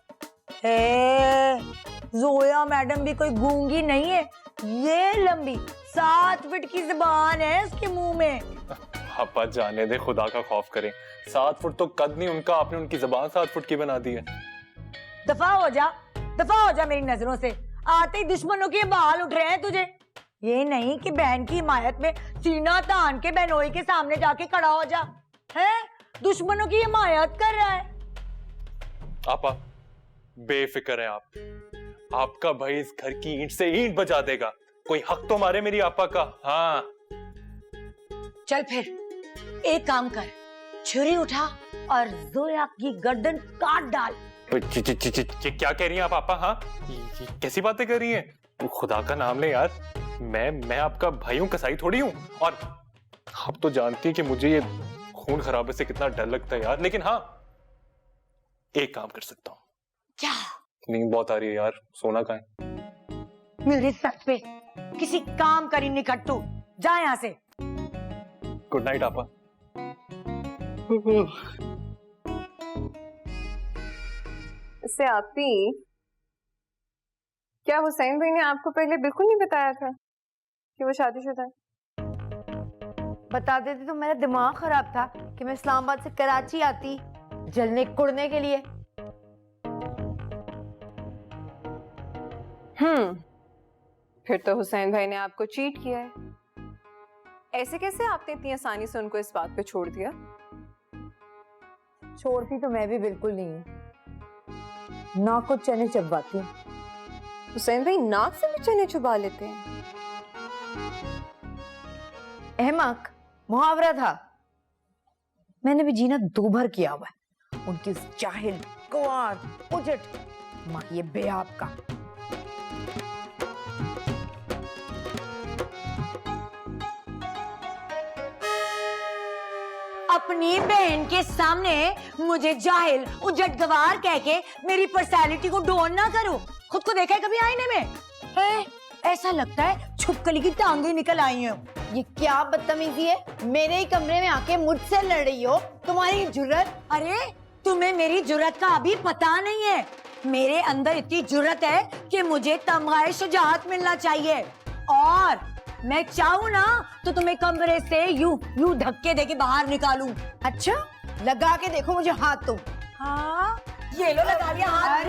जोया मैडम भी कोई गूंगी नहीं है, ये लंबी 7 फीट की जुबान है उसके मुंह में। आपा जाने दे, खुदा का खौफ करें। 7 फुट तो कद नहीं उनका, आपने उनकी जुबान 7 फुट की बना दी है। दफा हो जा मेरी नजरों से। आते ही दुश्मनों के बाल उठ रहे हैं तुझे। ये नहीं कि बहन की हिमायत में सीना तान के बहनोई के सामने जाके खड़ा हो जा, है? दुश्मनों की हिमायत कर रहा है। आपा बेफिक्र है आप, आपका भाई इस घर की ईंट से ईंट बजा देगा। कोई हक तो मारे मेरी आपा का। हाँ चल फिर एक काम कर, छुरी उठा और जोया की गर्दन काट डाल। क्या कह रही हैं आप आपा? हाँ, ये कैसी बातें कर रही हैं? खुदा का नाम ले यार, मैं आपका भाई हूँ, कसाई थोड़ी हूँ। और आप तो जानती हैं कि मुझे ये खून खराबे से कितना डर लगता है यार। लेकिन हाँ, एक काम कर सकता हूँ। क्या? नींद बहुत आ रही है यार, सोना कहाँ है? मेरे सर पे किसी काम करी निकट्टू, जा यहाँ से। गुड नाइट आपा। इससे आपी, क्या हुसैन भाई ने आपको पहले बिल्कुल नहीं बताया था कि वो शादीशुदा है? बता देती तो मेरा दिमाग खराब था कि मैं इस्लामाबाद से कराची आती जलने कुड़ने के लिए। फिर तो हुसैन भाई ने आपको चीट किया है। ऐसे कैसे आपने इतनी आसानी से उनको इस बात पे छोड़ दिया? छोड़ती तो मैं भी बिल्कुल नहीं हूँ, नाक को चने चबवाती हूँ। हुसैन भाई नाक से भी चने चुबा लेते हैं? अहमक मुहावरा था, मैंने भी जीना 2 भर किया हुआ है उनकी उस जाहिल गवार उजट माँ ये बेआब का। अपनी बहन के सामने मुझे जाहिल उजट गवार कह के मेरी पर्सनालिटी को डोन ना करो। खुद को देखा है कभी आईने में? है? ऐसा लगता है छुपकली की टांगे निकल आई हैं। ये क्या बदतमीजी है? मेरे ही कमरे में आके मुझसे लड़ रही हो, तुम्हारी जुर्रत? अरे तुम्हें मेरी जुर्रत का अभी पता नहीं है। मेरे अंदर इतनी जुर्रत है कि मुझे तमगाए शुजाअत मिलना चाहिए, और मैं चाहूँ ना तो तुम्हें कमरे से यूं धक्के देके बाहर निकालूं। अच्छा, लगा के देखो मुझे हाथ तुम। हाँ ये लो लगा लिया हाथ।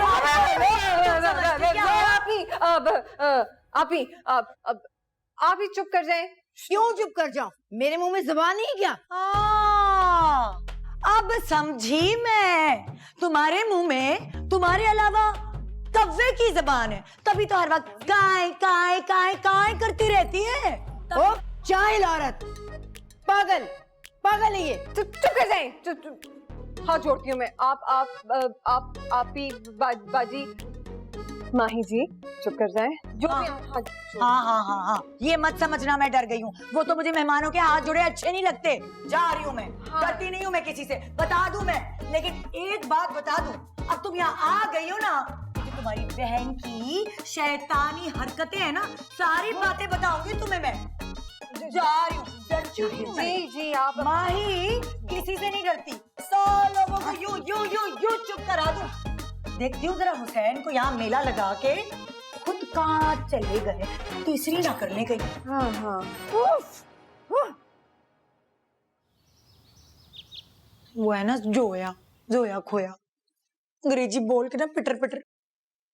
आप ही चुप कर जाएं। क्यों चुप कर जाऊं? मेरे मुंह में जुबान नहीं है क्या? हाँ, अब समझी मैं, तुम्हारे मुंह में तुम्हारे अलावा कव्वे की जबान है, तभी तो हर वक्त काय काय काय काय करती रहती है। ओ चाइल औरत, पागल पागल है ये। चुप कर जाएं। चुप हाथ जोड़ती हूँ मैं। आप ही बाजी माही जी चुप कर जाएं। जो भी हाथ हाँ, ये मत समझना मैं डर गई हूँ। वो तो मुझे मेहमानों के हाथ जुड़े अच्छे नहीं लगते। जा रही हूँ मैं, डरती नहीं हूँ मैं किसी से, बता दूं मैं। लेकिन एक बात बता दूं, अब तुम यहाँ आ गई हो ना, तो तुम्हारी बहन की शैतानी हरकतें हैं ना, सारी बातें बताऊंगी तुम्हें मैं। जा रही हूँ, डर चुकी हूँ मैं। जी आप माही किसी से नहीं डरती, 100 लोगों को यूं चुप करा दूं। देखती हूँ जरा हुसैन को यहाँ मेला लगा के खुद कहाँ चले गए, तीसरी ना करने गई। हाँ वो है ना जोया खोया, अंग्रेजी बोल के ना पिटर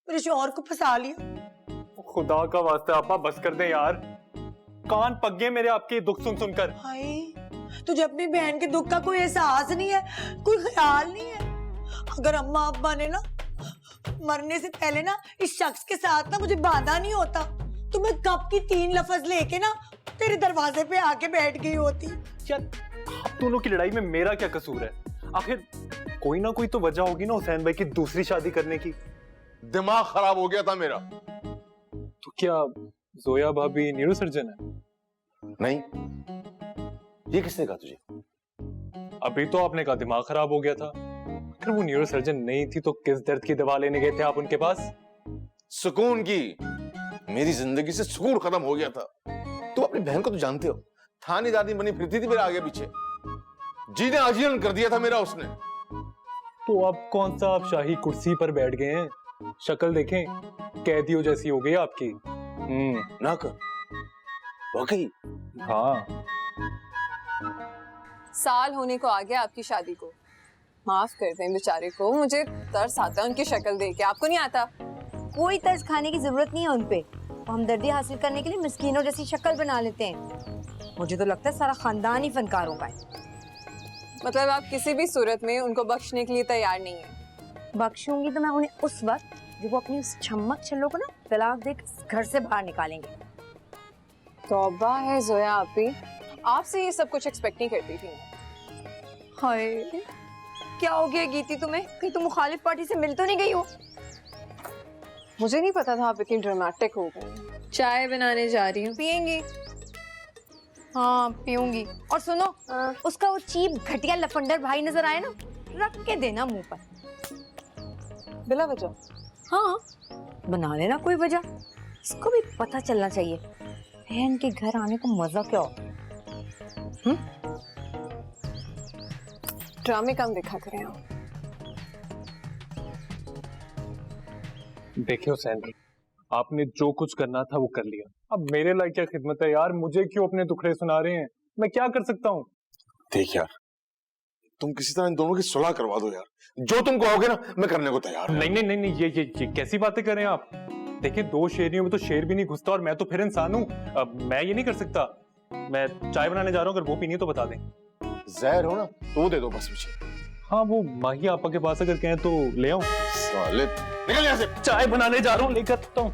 मेरे शौहर को फंसा लिया। खुदा का वास्ता आपा बस कर दे यार, कान पक गए मेरे आपके दुख सुनकर। हाय, तुझे अपनी बहन के दुख का कोई एहसास नहीं है, कोई ख्याल नहीं है। अगर अम्मा अब्बा ने ना मरने से पहले ना इस शख्स के साथ ना मुझे बांधा नहीं होता, तो मैं कब की 3 लफ्ज लेके ना तेरे दरवाजे पे आके बैठ गई होती। यार आप दोनों की लड़ाई में मेरा क्या कसूर है? आखिर कोई ना कोई तो वजह होगी ना हुसैन भाई की दूसरी शादी करने की। दिमाग खराब हो गया था मेरा। तो क्या जोया भाभी न्यूरोसर्जन है? नहीं, ये किसने कहा तुझे? अभी तो आपने कहा दिमाग खराब हो गया था। अगर वो न्यूरोसर्जन नहीं थी तो किस दर्द की दवा लेने गए थे आप उनके पास? सुकून की। मेरी जिंदगी से सुकून खत्म हो गया था। तुम अपनी बहन को तो जानते हो, थानी दादी बनी फिरती थी मेरे आगे पीछे, जी ने आजीवन कर दिया था मेरा उसने। तो अब कौन सा आप शाही कुर्सी पर बैठ गए हैं? शक्ल देखें, कैदियों जैसी हो गई आपकी। ना कर, वाकई। हाँ, साल होने को आ गया आपकी शादी को। माफ कर दें बेचारे को, मुझे तरस आता है उनकी शक्ल देख के। आपको नहीं आता? कोई तरस खाने की जरूरत नहीं है उनपे, वो हमदर्दी हासिल करने के लिए मिस्कीनों जैसी शक्ल बना लेते हैं। मुझे तो लगता है सारा खानदान ही फनकार होगा। मतलब आप किसी भी सूरत में उनको बख्शने के लिए तैयार नहीं है? बख्शूंगी तो मैं उन्हें उस वक्त जब वो अपनी उस छम्मक छल्लों को ना तलाक देकर घर से बाहर निकालेंगे। तौबा है जोया आपी, आपसे ये सब कुछ एक्सपेक्ट नहीं करती थी। हाय, क्या हो गया गीती तुम्हें? कहीं तुम मुखालिफ पार्टी से मिल तो नहीं गई हो? मुझे नहीं पता था आप इतनी ड्रामेटिक हो गई। चाय बनाने जा रही हूँ, पियेंगी? हाँ पीऊंगी। और सुनो, उसका वो चीप घटिया लफंडर भाई नजर आए ना, रख के देना मुंह पर बिला वजह। हाँ बना लेना कोई वजह, इसको भी पता चलना चाहिए बहन के घर आने का मजा क्या हो। ड्रामे कम दिखा करें आप। देखिए हुसैन भाई, आपने जो कुछ करना था वो कर लिया। अब मेरे लायक क्या खिदमत है यार? मुझे क्यों अपने दुखड़े सुना रहे हैं? मैं क्या कर सकता हूँ? देख यार, तुम किसी तरह इन दोनों की सुलह करवा दो यार। जो तुम कहोगे ना मैं करने को तैयार हूं। नहीं, ये कैसी बातें कर रहे हैं आप? देखिए, 2 शेरनियों में तो शेर भी नहीं घुसता, और मैं तो फिर इंसान हूँ। मैं ये नहीं कर सकता। मैं चाय बनाने जा रहा हूँ, अगर वो पीनी है तो बता दें। जहर हो ना तो वो दे दो बस मुझे। हाँ, वो माही आपा के पास अगर कहें तो ले आऊं। साले निकल यहाँ से। चाय बनाने जा रहा हूँ, लेकर आता हूँ।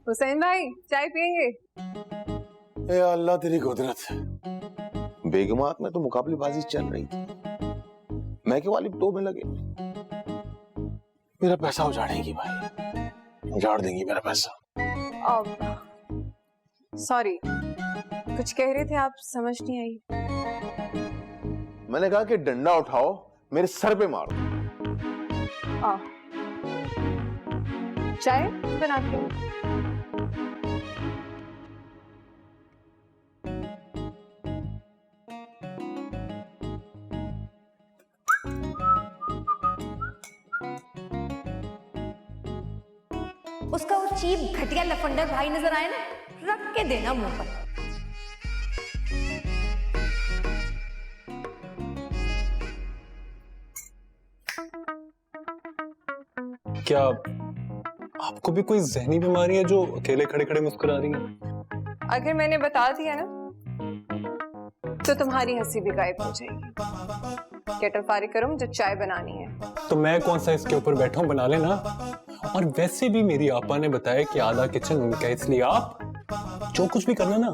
हुसैन भाई चाय पियेंगे? ए अल्लाह तेरी कुदरत। बेगमात में तो मुकाबलेबाजी चल रही थी, मैं के वालिद 2 में लगे। मेरा पैसा उजाड़ेंगी भाई, उजाड़ देंगी मेरा पैसा। सॉरी, कुछ कह रहे थे आप, समझ नहीं आई। मैंने कहा कि डंडा उठाओ मेरे सर पे मारो। चाय बनाती हूँ। उसका वो चीप घटिया लफंडर भाई नजर आए ना, रख के देना मुंह पर। क्या आपको भी कोई जहनी बीमारी है जो अकेले खड़े खड़े मुस्कुरा रही है? अगर मैंने बता दिया ना तो तुम्हारी हंसी भी गायब हो जाएगी। केटल फारिग करो, मुझे चाय बनानी है। तो मैं कौन सा इसके ऊपर बैठा हूँ, बना लेना। और वैसे भी मेरी आपा ने बताया कि आधा किचन उनका है, इसलिए आप जो कुछ भी करना ना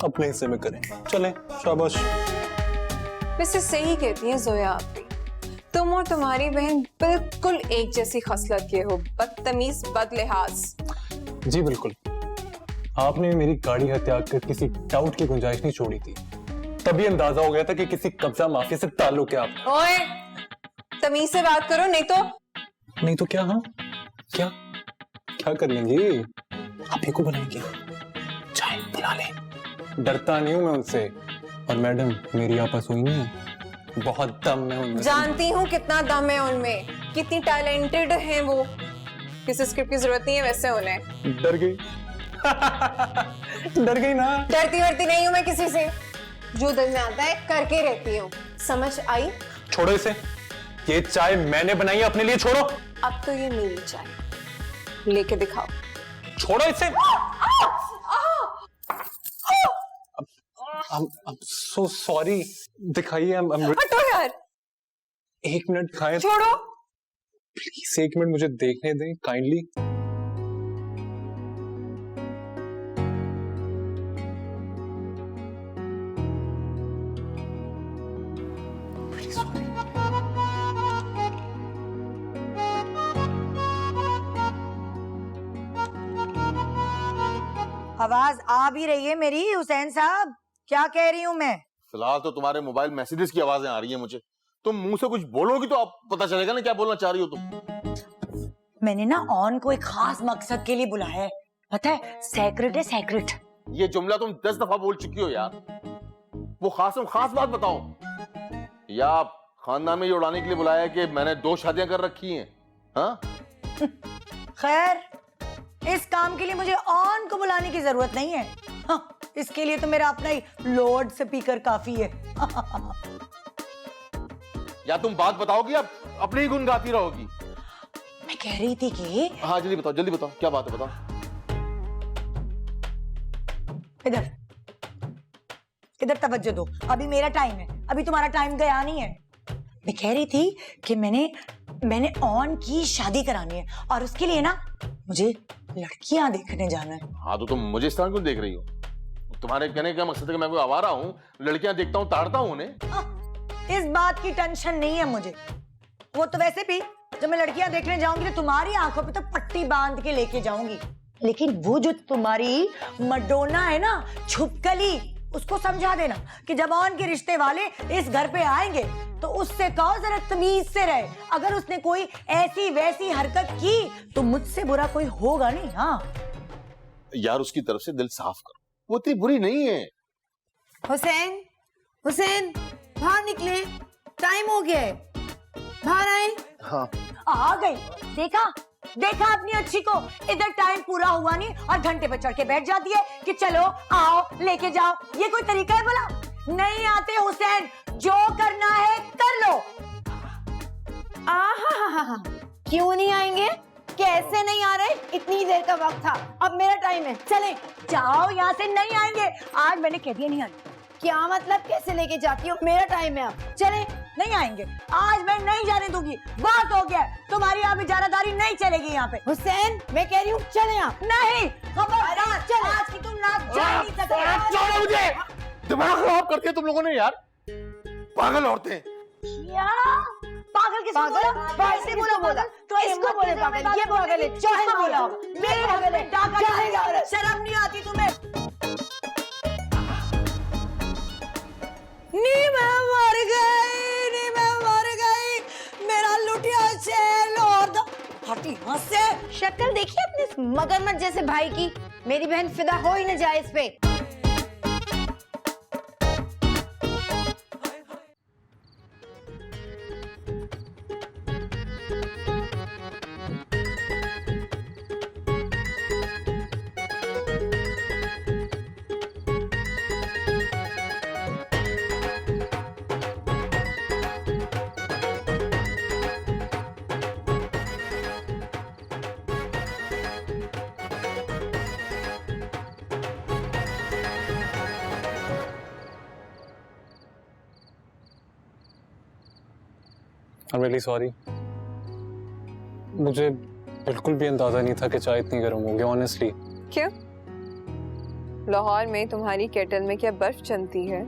अपने हिस्से में करें। चलें, शाबाश। वैसे सही कहती है जोया आप, तुम और तुम्हारी बहन बिल्कुल एक जैसी खसलत के हो, बदतमीज, बदलिहाज। जी बिल्कुल। आपने मेरी गाड़ी हत्या कर किसी डाउट की गुंजाइश नहीं छोड़ी थी, तभी अंदाजा हो गया था कि किसी कब्जा माफिया से ताल्लुक है आप। ओए, तमीज से बात करो, नहीं तो क्या? हाँ, क्या कर लेंगे? आप ही को बुलाएंगे, चाय बुला ले। डरता नहीं हूं मैं उनसे। और मैडम, मेरी आपस हुई नहीं है, बहुत दम है उनमें। जानती हूँ कितना दम है उनमें, कितनी टैलेंटेड हैं वो। किसी स्क्रिप्ट की जरूरत नहीं है वैसे उन्हें। डर गई डर गई ना। डरती वरती नहीं हूँ मैं किसी से, जो दिल में आता है करके रहती हूँ। समझ आई? छोड़ो इसे, ये चाय मैंने बनाई है अपने लिए, छोड़ो। अब तो ये मेरी चाय, लेके दिखाओ। छोड़ो इसे। I'm so sorry। दिखाइए। हटो यार। 1 मिनट खाएं। छोड़ो। प्लीज 1 मिनट मुझे देखने दें काइंडली। आवाज आ भी रही है मेरी हुसैन साहब? क्या कह रही हूँ मैं? फिलहाल तो तुम्हारे मोबाइल मैसेजेस की आवाजें आ रही हैं मुझे। तुम मुंह से कुछ बोलोगी तो आप पता चलेगा ना क्या बोलना चाह रही हो तुम। मैंने ना ऑन को एक खास मकसद के लिए बुलाया है, पता है? सेक्रेट है, सेक्रेट। ये जुमला तुम 10 दफा बोल चुकी हो यार। वो खास बात बताओ, या खानदान में ये उड़ाने के लिए बुलाया है कि मैंने 2 शादियां कर रखी हैं? हाँ? खैर, इस काम के लिए मुझे ऑन को बुलाने की जरूरत नहीं है। हाँ, इसके लिए तो मेरा अपना ही लॉर्ड स्पीकर काफी है। या तुम बात बताओगी या अपने ही गुन गाती रहोगी? मैं कह रही थी कि हाँ, जल्दी बताओ क्या बात है, बताओ। इधर इधर तवज्जो दो, अभी मेरा टाइम है, अभी तुम्हारा टाइम गया नहीं है। मैं कह रही थी कि मैंने ऑन की शादी करानी है, और उसके लिए ना मुझे लड़कियां देखने जाना है। हाँ, तो तुम मुझे इस तरह क्यों देख रही हो? तुम्हारे कहने का मकसद है कि मैं कोई आवारा हूँ, लड़कियां देखता हूँ, ताड़ता हूँ उन्हें? इस बात की टेंशन नहीं है मुझे। वो तो वैसे भी जब मैं लड़कियां देखने जाऊंगी तो तुम्हारी आंखों पे तो पट्टी बांध के लेके जाऊंगी, लेकिन वो जो तुम्हारी मडोना है ना, छुपकली, उसको समझा देना कि जब ऑन के रिश्ते वाले इस घर पे आएंगे तो उससे कहो जरा तमीज से रहे। अगर उसने कोई ऐसी वैसी हरकत की तो मुझसे बुरा कोई होगा नहीं। हाँ यार, उसकी तरफ से दिल साफ करो, वो इतनी बुरी नहीं है। हुसैन बाहर निकले, टाइम हो गया है, बाहर आए। हाँ, आ गई। देखा अपनी अच्छी को, इधर टाइम पूरा हुआ नहीं और घंटे पे चढ़ के बैठ जाती है कि चलो आओ लेके जाओ। ये कोई तरीका है बोला? नहीं आते हुसैन, जो करना है कर लो। क्यों नहीं आएंगे? कैसे नहीं आ रहे? इतनी देर का वक्त था, अब मेरा टाइम है, चले जाओ यहाँ से। नहीं आएंगे, आज मैंने कह दिया नहीं आएंगे। क्या मतलब? कैसे लेके जाती हो? मेरा टाइम है, अब चले। नहीं आएंगे, आज मैं नहीं जाने दूंगी। बात हो गया, तुम्हारी आप इजारादारी नहीं चलेगी यहाँ पे। हुसैन, मैं कह रही हूँ चले आप। नहीं, खबरदार, आज की तुम ना जा नहीं सकते। छोड़ो मुझे, दिमाग खराब करती है तुम लोगों ने यार, पागल औरतें। क्या पागल? किसको बोला? कैसे बोला? तो इसको बोले पागल। ये पागल है, चाहे ना बोला होगा। मेरे पागल है, डाका। शर्म नहीं आती तुम्हें? नी मैं मर गई, मेरा लुटिया चैन और दो। हटी यहाँ से। शक्ल देखिए अपने इस मगरमच्छ जैसे भाई की, मेरी बहन फिदा हो ही न जाए इस पे। I'm really sorry. मुझे बिल्कुल भी अंदाजा नहीं था कि चाय इतनी गर्म होगी, ऑनेस्टली। क्यों? लाहौर में तुम्हारी केटल में क्या बर्फ जमती है?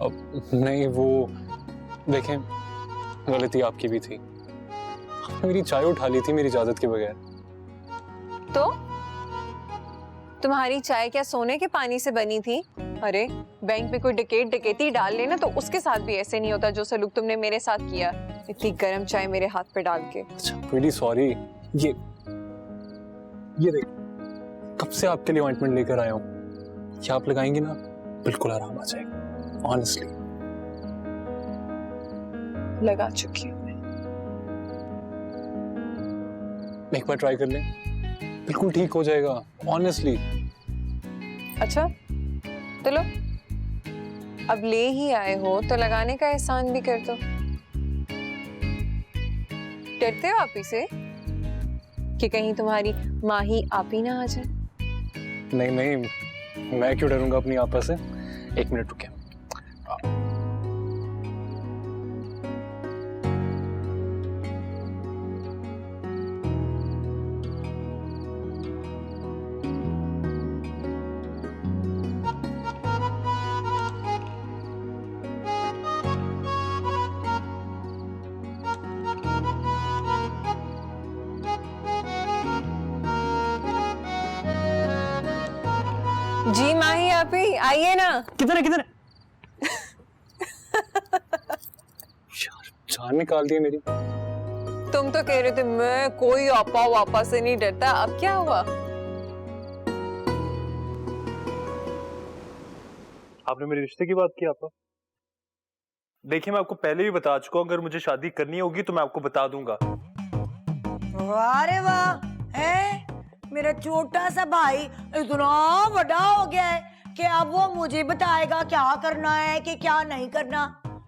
अब नहीं, वो देखें, गलती आपकी भी थी। आपने मेरी चाय उठा ली थी मेरी इजाजत के बगैर। तो तुम्हारी चाय क्या सोने के पानी से बनी थी? अरे बैंक में कोई डकैती डाल लेना तो उसके साथ भी ऐसे नहीं होता जो सलूक तुमने मेरे साथ किया, इतनी गर्म चाय मेरे हाथ पे डाल के। अच्छा, really sorry। ये देख, कब से आपके लिए ऑइंटमेंट लेकर आया हूँ, क्या आप लगाएंगे ना बिल्कुल आराम आ जाएगा, ऑनेस्टली। लगा चुकी हूँ मैं। एक बार ट्राई कर लें, बिल्कुल ठीक हो जाएगा, ऑनेस्टली। अच्छा तो लो, अब ले ही आए हो तो लगाने का एहसान भी कर दो। डरते हो आप ही से कि कहीं तुम्हारी माँ ही आप ही ना आ जाए? नहीं नहीं, मैं क्यों डरूंगा अपनी आपा से। एक मिनट रुके। जी माही आप ही आइए ना। किधर है यार, जान निकाल दी मेरी। तुम तो कह रहे थे मैं कोई आपा वापा से नहीं डरता, अब क्या हुआ? आपने मेरे रिश्ते की बात की आपा। देखिए, मैं आपको पहले भी बता चुका हूं, अगर मुझे शादी करनी होगी तो मैं आपको बता दूंगा। वाह रे वाह, है मेरा छोटा सा भाई इतना बड़ा हो गया है कि अब वो मुझे बताएगा क्या करना है कि क्या नहीं करना।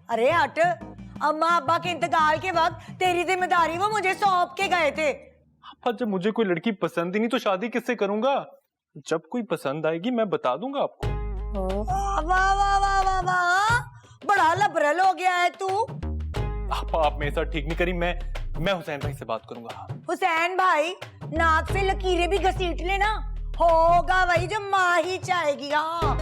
अरे हट, अम्मा अब्बा के इंतकाल के वक्त तेरी जिम्मेदारी वो मुझे सौंप के गए थे। आपा, जब मुझे कोई लड़की पसंद ही नहीं तो शादी किससे करूंगा? जब कोई पसंद आएगी मैं बता दूंगा आपको। वाह वाह वाह वाह वाह, बड़ा लबरल हो गया है तू। आपा, आप मेरे साथ ठीक नहीं करी। मैं हुसैन भाई से बात करूंगा। हुसैन भाई, नाक से लकीरें भी घसीट लेना, होगा वही जो माँ ही चाहेगी। हाँ,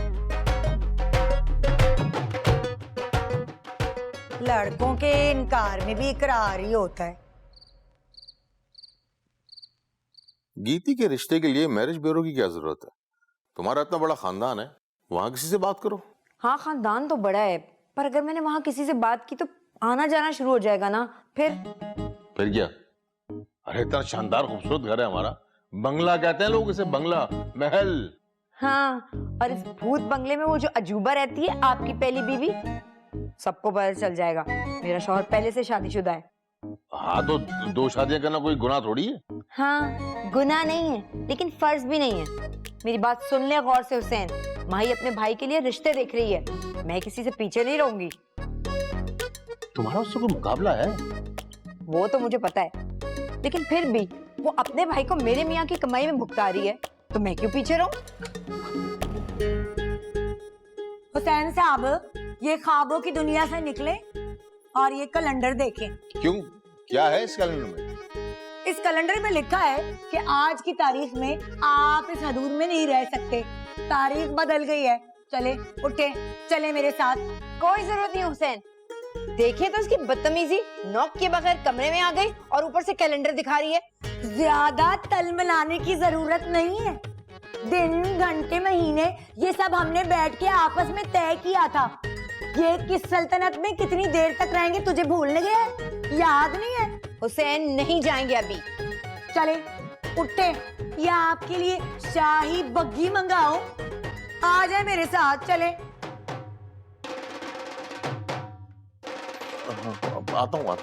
लड़कों के इनकार में भी इकरार ही होता है। गीती के रिश्ते के लिए मैरिज ब्यूरो की क्या जरूरत है? तुम्हारा इतना बड़ा खानदान है, वहां किसी से बात करो। हाँ, खानदान तो बड़ा है, पर अगर मैंने वहां किसी से बात की तो आना जाना शुरू हो जाएगा ना। फिर क्या? अरे इतना शानदार खूबसूरत घर है हमारा, बंगला कहते हैं लोग इसे, बंगला महल। हाँ, और इस भूत बंगले में वो जो अजूबा रहती है, आपकी पहली बीवी, सबको पता चल जाएगा मेरा शौहर पहले से शादीशुदा है। हाँ, तो 2 शादियां करना कोई गुनाह थोड़ी है। हाँ, गुनाह नहीं है, लेकिन फर्ज भी नहीं है। मेरी बात सुन ले गौर से हुसैन, माही अपने भाई के लिए रिश्ते देख रही है, मैं किसी से पीछे नहीं रहूंगी। तुम्हारा उससे कोई मुकाबला है? वो तो मुझे पता है, लेकिन फिर भी वो अपने भाई को मेरे मियाँ की कमाई में भुगता रही है, तो मैं क्यों पीछे रहूं? हुसैन साहब, ये ख्वाबों की दुनिया से निकले और ये कैलेंडर देखें। क्यों, क्या है इस कैलेंडर में? इस कैलेंडर में लिखा है कि आज की तारीख में आप इस हदूद में नहीं रह सकते, तारीख बदल गई है। चले उठे, चले मेरे साथ। कोई जरूरत नहीं हुसैन, देखिए तो उसकी बदतमीजी, नॉक के बगैर कमरे में आ गई और ऊपर से कैलेंडर दिखा रही है। ज्यादा तल मिलाने की जरूरत नहीं है, दिन घंटे महीने ये सब हमने बैठ के आपस में तय किया था। ये किस सल्तनत में कितनी देर तक रहेंगे तुझे भूलने गया है? याद नहीं है? हुसैन, नहीं जाएंगे अभी। चले उठे, या आपके लिए शाही बग्गी मंगाओ, आ जाए मेरे साथ। चले। आता हूँ।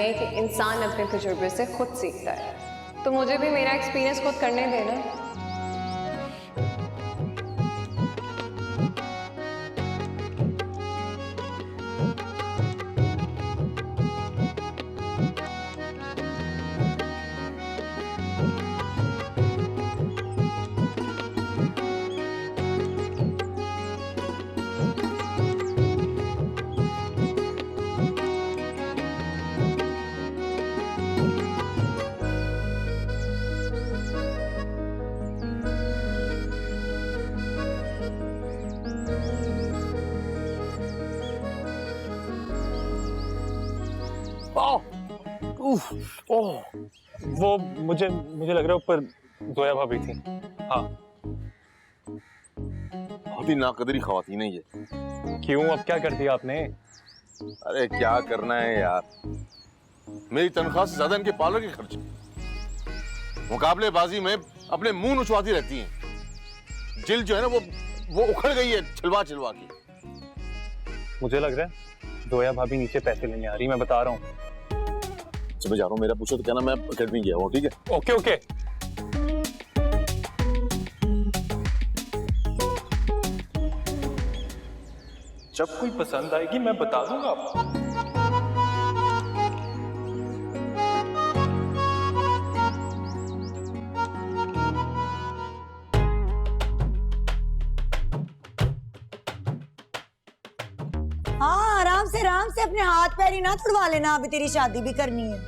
है कि इंसान अपने तजुर्बे से खुद सीखता है, तो मुझे भी मेरा एक्सपीरियंस खुद करने देना। ओह, वो मुझे लग रहा है ऊपर जोया भाभी थी। हाँ। बहुत ही नाकदरी खवातीन है ये। क्यों, अब क्या कर दिया आपने? अरे क्या करना है यार, मेरी तनख्वाह से ज्यादा इनके पार्लर के खर्चे, मुकाबलेबाजी में अपने मुंह नुचवाती रहती हैं। जिल जो है ना वो उखड़ गई है छिलवा छिलवा की। मुझे लग रहा है जोया भाभी नीचे पैसे लेने आ रही, मैं बता रहा हूँ। मैं जा रहा हूँ, मेरा पूछो तो कहना मैं अकेडमी गया हूँ, ठीक है? Okay okay. जब कोई पसंद आएगी मैं बता दूंगा आपको। हाँ, आराम से अपने हाथ पैर ही ना तुड़वा लेना, अभी तेरी शादी भी करनी है।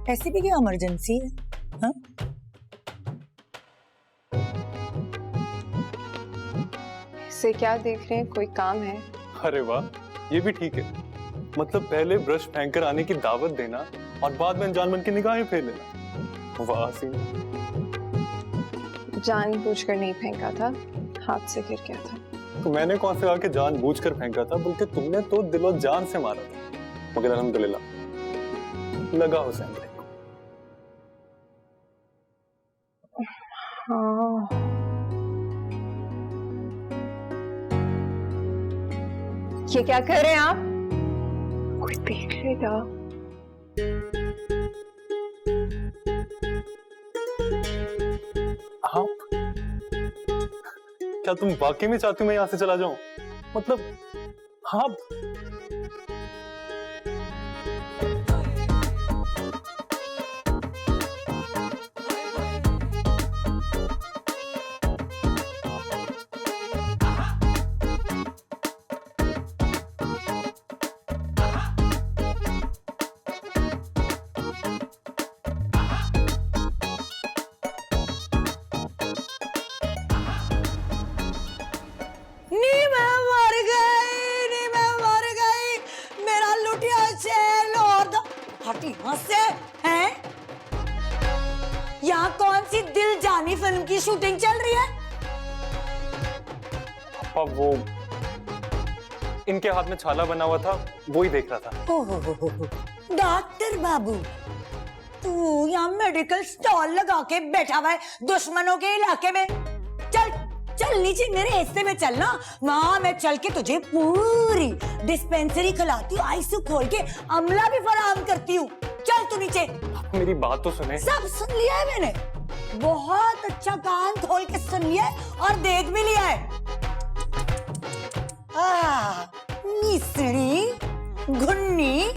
ऐसी भी क्या इमरजेंसी है? हाँ? इससे क्या देख रहे हैं, कोई काम है? अरे वाह, ये भी ठीक है। मतलब पहले ब्रश फेंक कर आने की दावत देना और बाद में अनजान बन के निगाहें फेर लेना। वाह सीन। जानबूझकर नहीं फेंका था, हाथ से गिर गया था। तो मैंने कौन से आके जानबूझकर फेंका था, बल्कि तुमने तो दिलो जान से मारा था। मगर अल्हम्दुलिल्लाह लगा हुसैन भाई। हाँ। ये क्या कर रहे हैं आप? कोई देख लेगा। हाँ, क्या तुम वाकई में चाहती हो मैं यहाँ से चला जाऊं? मतलब हाँ। यहाँ से हैं? यहाँ कौन सी दिल जानी फिल्म की शूटिंग चल रही है? अब वो इनके हाथ में छाला बना हुआ था, वो ही देख रहा था। ओहो, डॉक्टर बाबू, तू यहाँ मेडिकल स्टॉल लगा के बैठा हुआ है दुश्मनों के इलाके में। चल चल नीचे मेरे हिस्से में चलना, वहां मैं चल के तुझे पूरी डिस्पेंसरी खिलाती हूँ, आईसीयू खोल के अमला भी फराहम करती हूँ। चल तू नीचे। मेरी बात तो सुने। सब सुन लिया है मैंने, बहुत अच्छा, कान खोल के सुन लिया है और देख भी लिया है। मिसरी घुन्नी,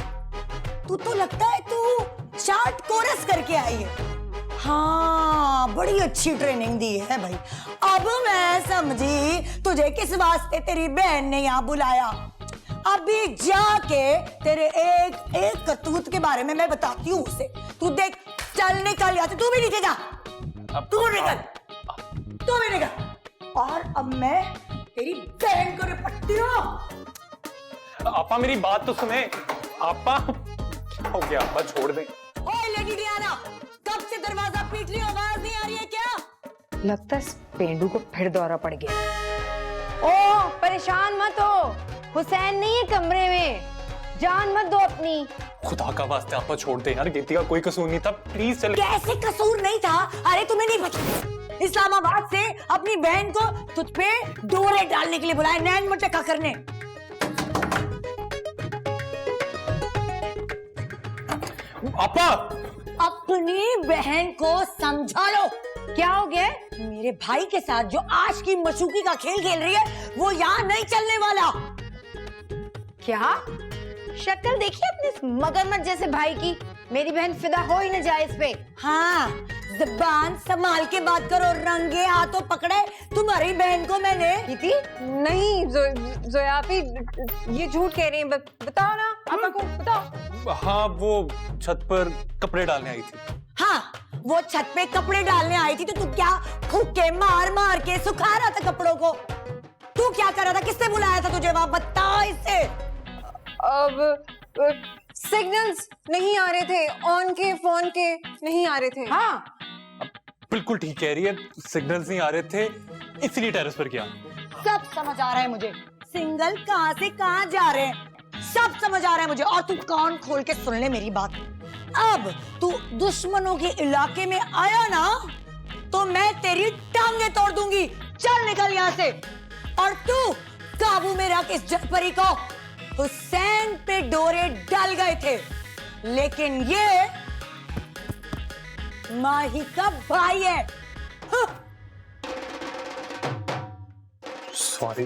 तू तो लगता है तू चार्ट कोरस करके आई है। हाँ, बड़ी अच्छी ट्रेनिंग दी है भाई। अब मैं समझी तुझे किस वास्ते तेरी बहन ने यहाँ बुलाया। अभी जाके तेरे एक एक करतूत के बारे में मैं बताती हूँ उसे। तू देख, चल निकल यहाँ से, तू भी नीचे जा, तू निकल, तू भी निकल। और अब मैं तेरी बहन को पट्टी हो। आपा मेरी बात तो सुने। आपा क्या हो गया? आपा छोड़ दें। ओए लेडी डियाना, कब से दरवाजा पीट रही हो, आवाज नहीं आ रही है क्या? लगता है इस पेंडू को फिर दौरा पड़ गया। ओ परेशान मत हो, हुसैन नहीं है कमरे में, जान मत दो अपनी। खुदा का वास्ते आपा छोड़ दे यार, गीती का कोई कसूर नहीं था, प्लीज चल। कैसे कसूर नहीं था? अरे तुम्हें नहीं पता, इस्लामाबाद से अपनी बहन को तुझ पे डोरे डालने के लिए बुलाया, नैन मटका करने। आपा अपनी बहन को समझा लो। क्या हो गया? मेरे भाई के साथ जो आज की मशूकी का खेल खेल रही है वो यहाँ नहीं चलने वाला। क्या शक्ल देखिए अपने इस मगरमच्छ जैसे भाई की, मेरी बहन फिदा हो ही न जाए इस पे। हाँ, ज़बान संभाल के बात करो, रंगे हाथों पकड़े तुम्हारी बहन को मैंने। गीती नहीं जोया आपी ये झूठ कह रही हैं, बताओ ना आपा को बताओ। हाँ, वो छत पर कपड़े डालने आई थी। हाँ, वो छत पे कपड़े डालने आई थी तो तू क्या फूके मार मार के सुखा रहा था कपड़ों को? तू क्या कर रहा था? किसने बुलाया था तुझे वहां? बता इसे। अब सिग्नल्स नहीं आ रहे थे, ऑन के फोन के नहीं आ रहे थे। हाँ बिल्कुल ठीक कह रही है, सिग्नल्स नहीं आ रहे थे इसलिए टेरेस पर गया। सब समझ आ रहा है मुझे, सिंगल कहां से कहां जा रहे हैं सब समझ आ रहा है मुझे। और तू कान खोल के सुन ले मेरी बात, अब तू दुश्मनों के इलाके में आया ना तो मैं तेरी टांगे तोड़ दूंगी। चल निकल यहाँ से। और तू काबू में रख इस जलपरी को। हुसैन पे डोरे डाल गए थे, लेकिन ये माही का भाई है। सॉरी।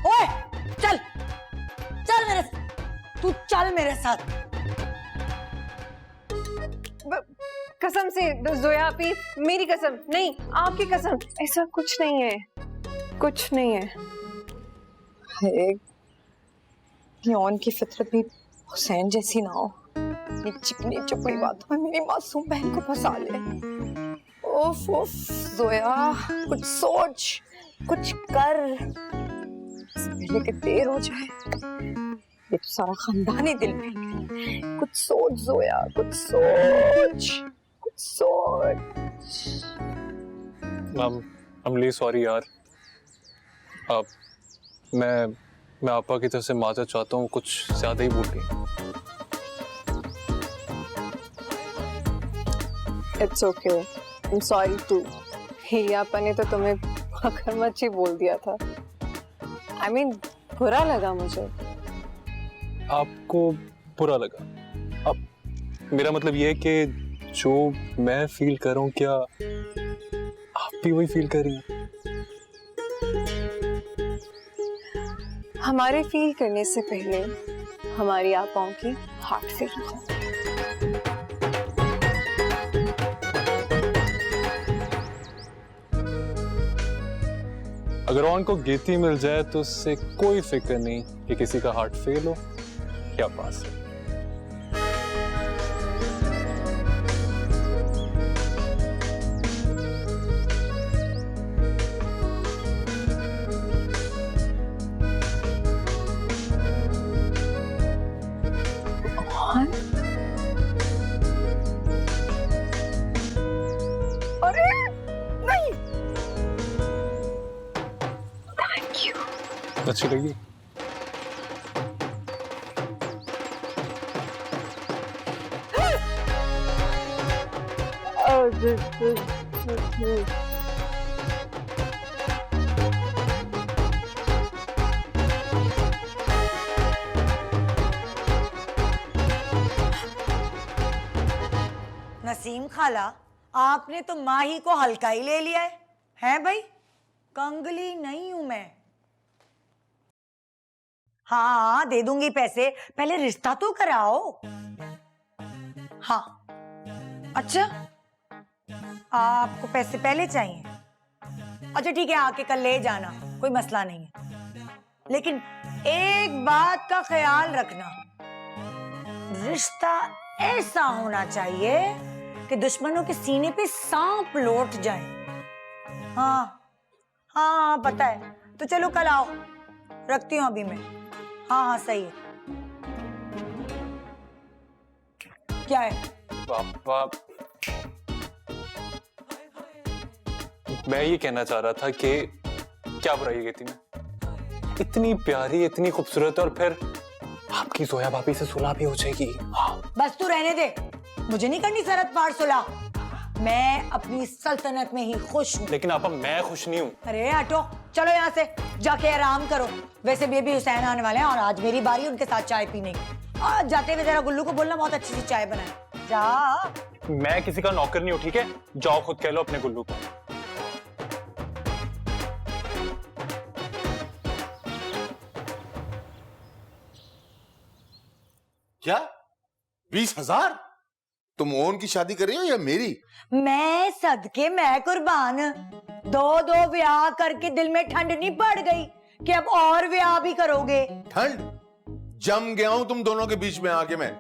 ओए चल चल मेरे, तू चल मेरे साथ। कसम से जोया आपी, मेरी कसम नहीं, आपकी कसम, ऐसा कुछ नहीं है, कुछ नहीं है। यौन की फितरत भी हुसैन जैसी ना हो, ये चिकनी चपड़ी बातों में मेरी मासूम बहन को फंसा ले। ओफ ओफ जोया, कुछ सोच, कुछ कर, पहले कि देर हो जाए। ये तो सारा खानदान ही दिल में। कुछ सोच जोया, कुछ सोच, कुछ सोच। I'm really sorry यार। अब मैं आपा की तरफ से माजरत चाहता हूँ, कुछ ज्यादा ही भूल गई। It's okay, I am sorry too. हिलियापा ने तो तुम्हें मगरमच्छ ही बोल दिया था। I mean, बुरा लगा मुझे। आपको बुरा लगा? अब मेरा मतलब ये है कि जो मैं फील कर रहा हूँ, क्या आप भी वही फील कर रही हैं? हमारे फील करने से पहले हमारी आपाओं की हार्ट फील हो। अगर ऑन को गीती मिल जाए तो उससे कोई फिक्र नहीं कि किसी का हार्ट फेल हो या पास हो। अरे नहीं, थैंक यू। अच्छी लगी? नसीम खाला, आपने तो माही को हल्का ही ले लिया है भाई? कंगली नहीं हूं मैं। हाँ दे दूंगी पैसे, पहले रिश्ता तो कराओ। हाँ अच्छा, आपको पैसे पहले चाहिए? अच्छा ठीक है, आके कल ले जाना, कोई मसला नहीं है। लेकिन एक बात का ख्याल रखना, रिश्ता ऐसा होना चाहिए कि दुश्मनों के सीने पे सांप लौट जाए। हाँ हाँ पता है। तो चलो कल आओ, रखती हूँ अभी मैं। हाँ हाँ सही है। क्या है? पापा, मैं ये कहना चाह रहा था कि क्या बुराई की थी मैं? इतनी प्यारी, इतनी खूबसूरत, और फिर आपकी जोया भाभी से सुलह भी हो जाएगी। हाँ। बस तू रहने दे, मुझे नहीं करनी सरहद पार सुलह। मैं अपनी सल्तनत में ही खुश हूँ। लेकिन आपा मैं खुश नहीं हूँ। अरे हटो, चलो यहाँ से, जाके आराम करो। वैसे बेबी हुसैन आने वाले हैं और आज मेरी बारी उनके साथ चाय पीने की। और जाते हुए जरा गुल्लू को बोलना बहुत अच्छी सी चाय बनाए। जा। मैं किसी का नौकर नहीं हूँ, ठीक है? जाओ खुद कह लो अपने गुल्लू को। क्या 20,000? तुम ओन की शादी कर रही हो या मेरी? मैं सदके मैं कुर्बान। दो ब्याह करके दिल में ठंड नहीं पड़ गई कि अब और ब्याह भी करोगे? ठंड जम गया हूं तुम दोनों के बीच में आके मैं।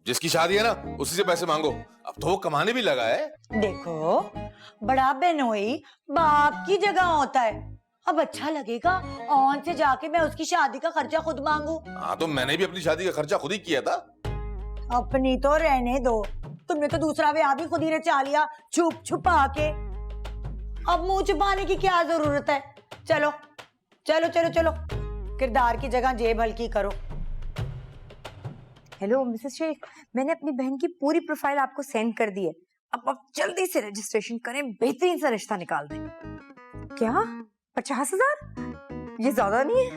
जिसकी शादी है ना उसी से पैसे मांगो। अब तो वो कमाने भी लगा है। देखो, बड़ा बहनोई बाप की जगह होता है। अब अच्छा लगेगा ऑन से जाके मैं उसकी शादी का खर्चा खुद मांगू? हाँ तो मैंने भी अपनी शादी का खर्चा खुद ही किया था। अपनी तो रहने दो, तुमने तो दूसरा ब्याह भी खुद ही रचा लिया छुप छुपा के। अब मुंह छुपाने की क्या जरूरत है? चलो चलो चलो चलो, किरदार की जगह जेब हल्की करो। हेलो मिसेस शेख, मैंने अपनी बहन की पूरी प्रोफाइल आपको सेंड कर दी है। अब आप जल्दी से रजिस्ट्रेशन करें, बेहतरीन सा रिश्ता निकाल दें। क्या 50,000? ये ज्यादा नहीं है?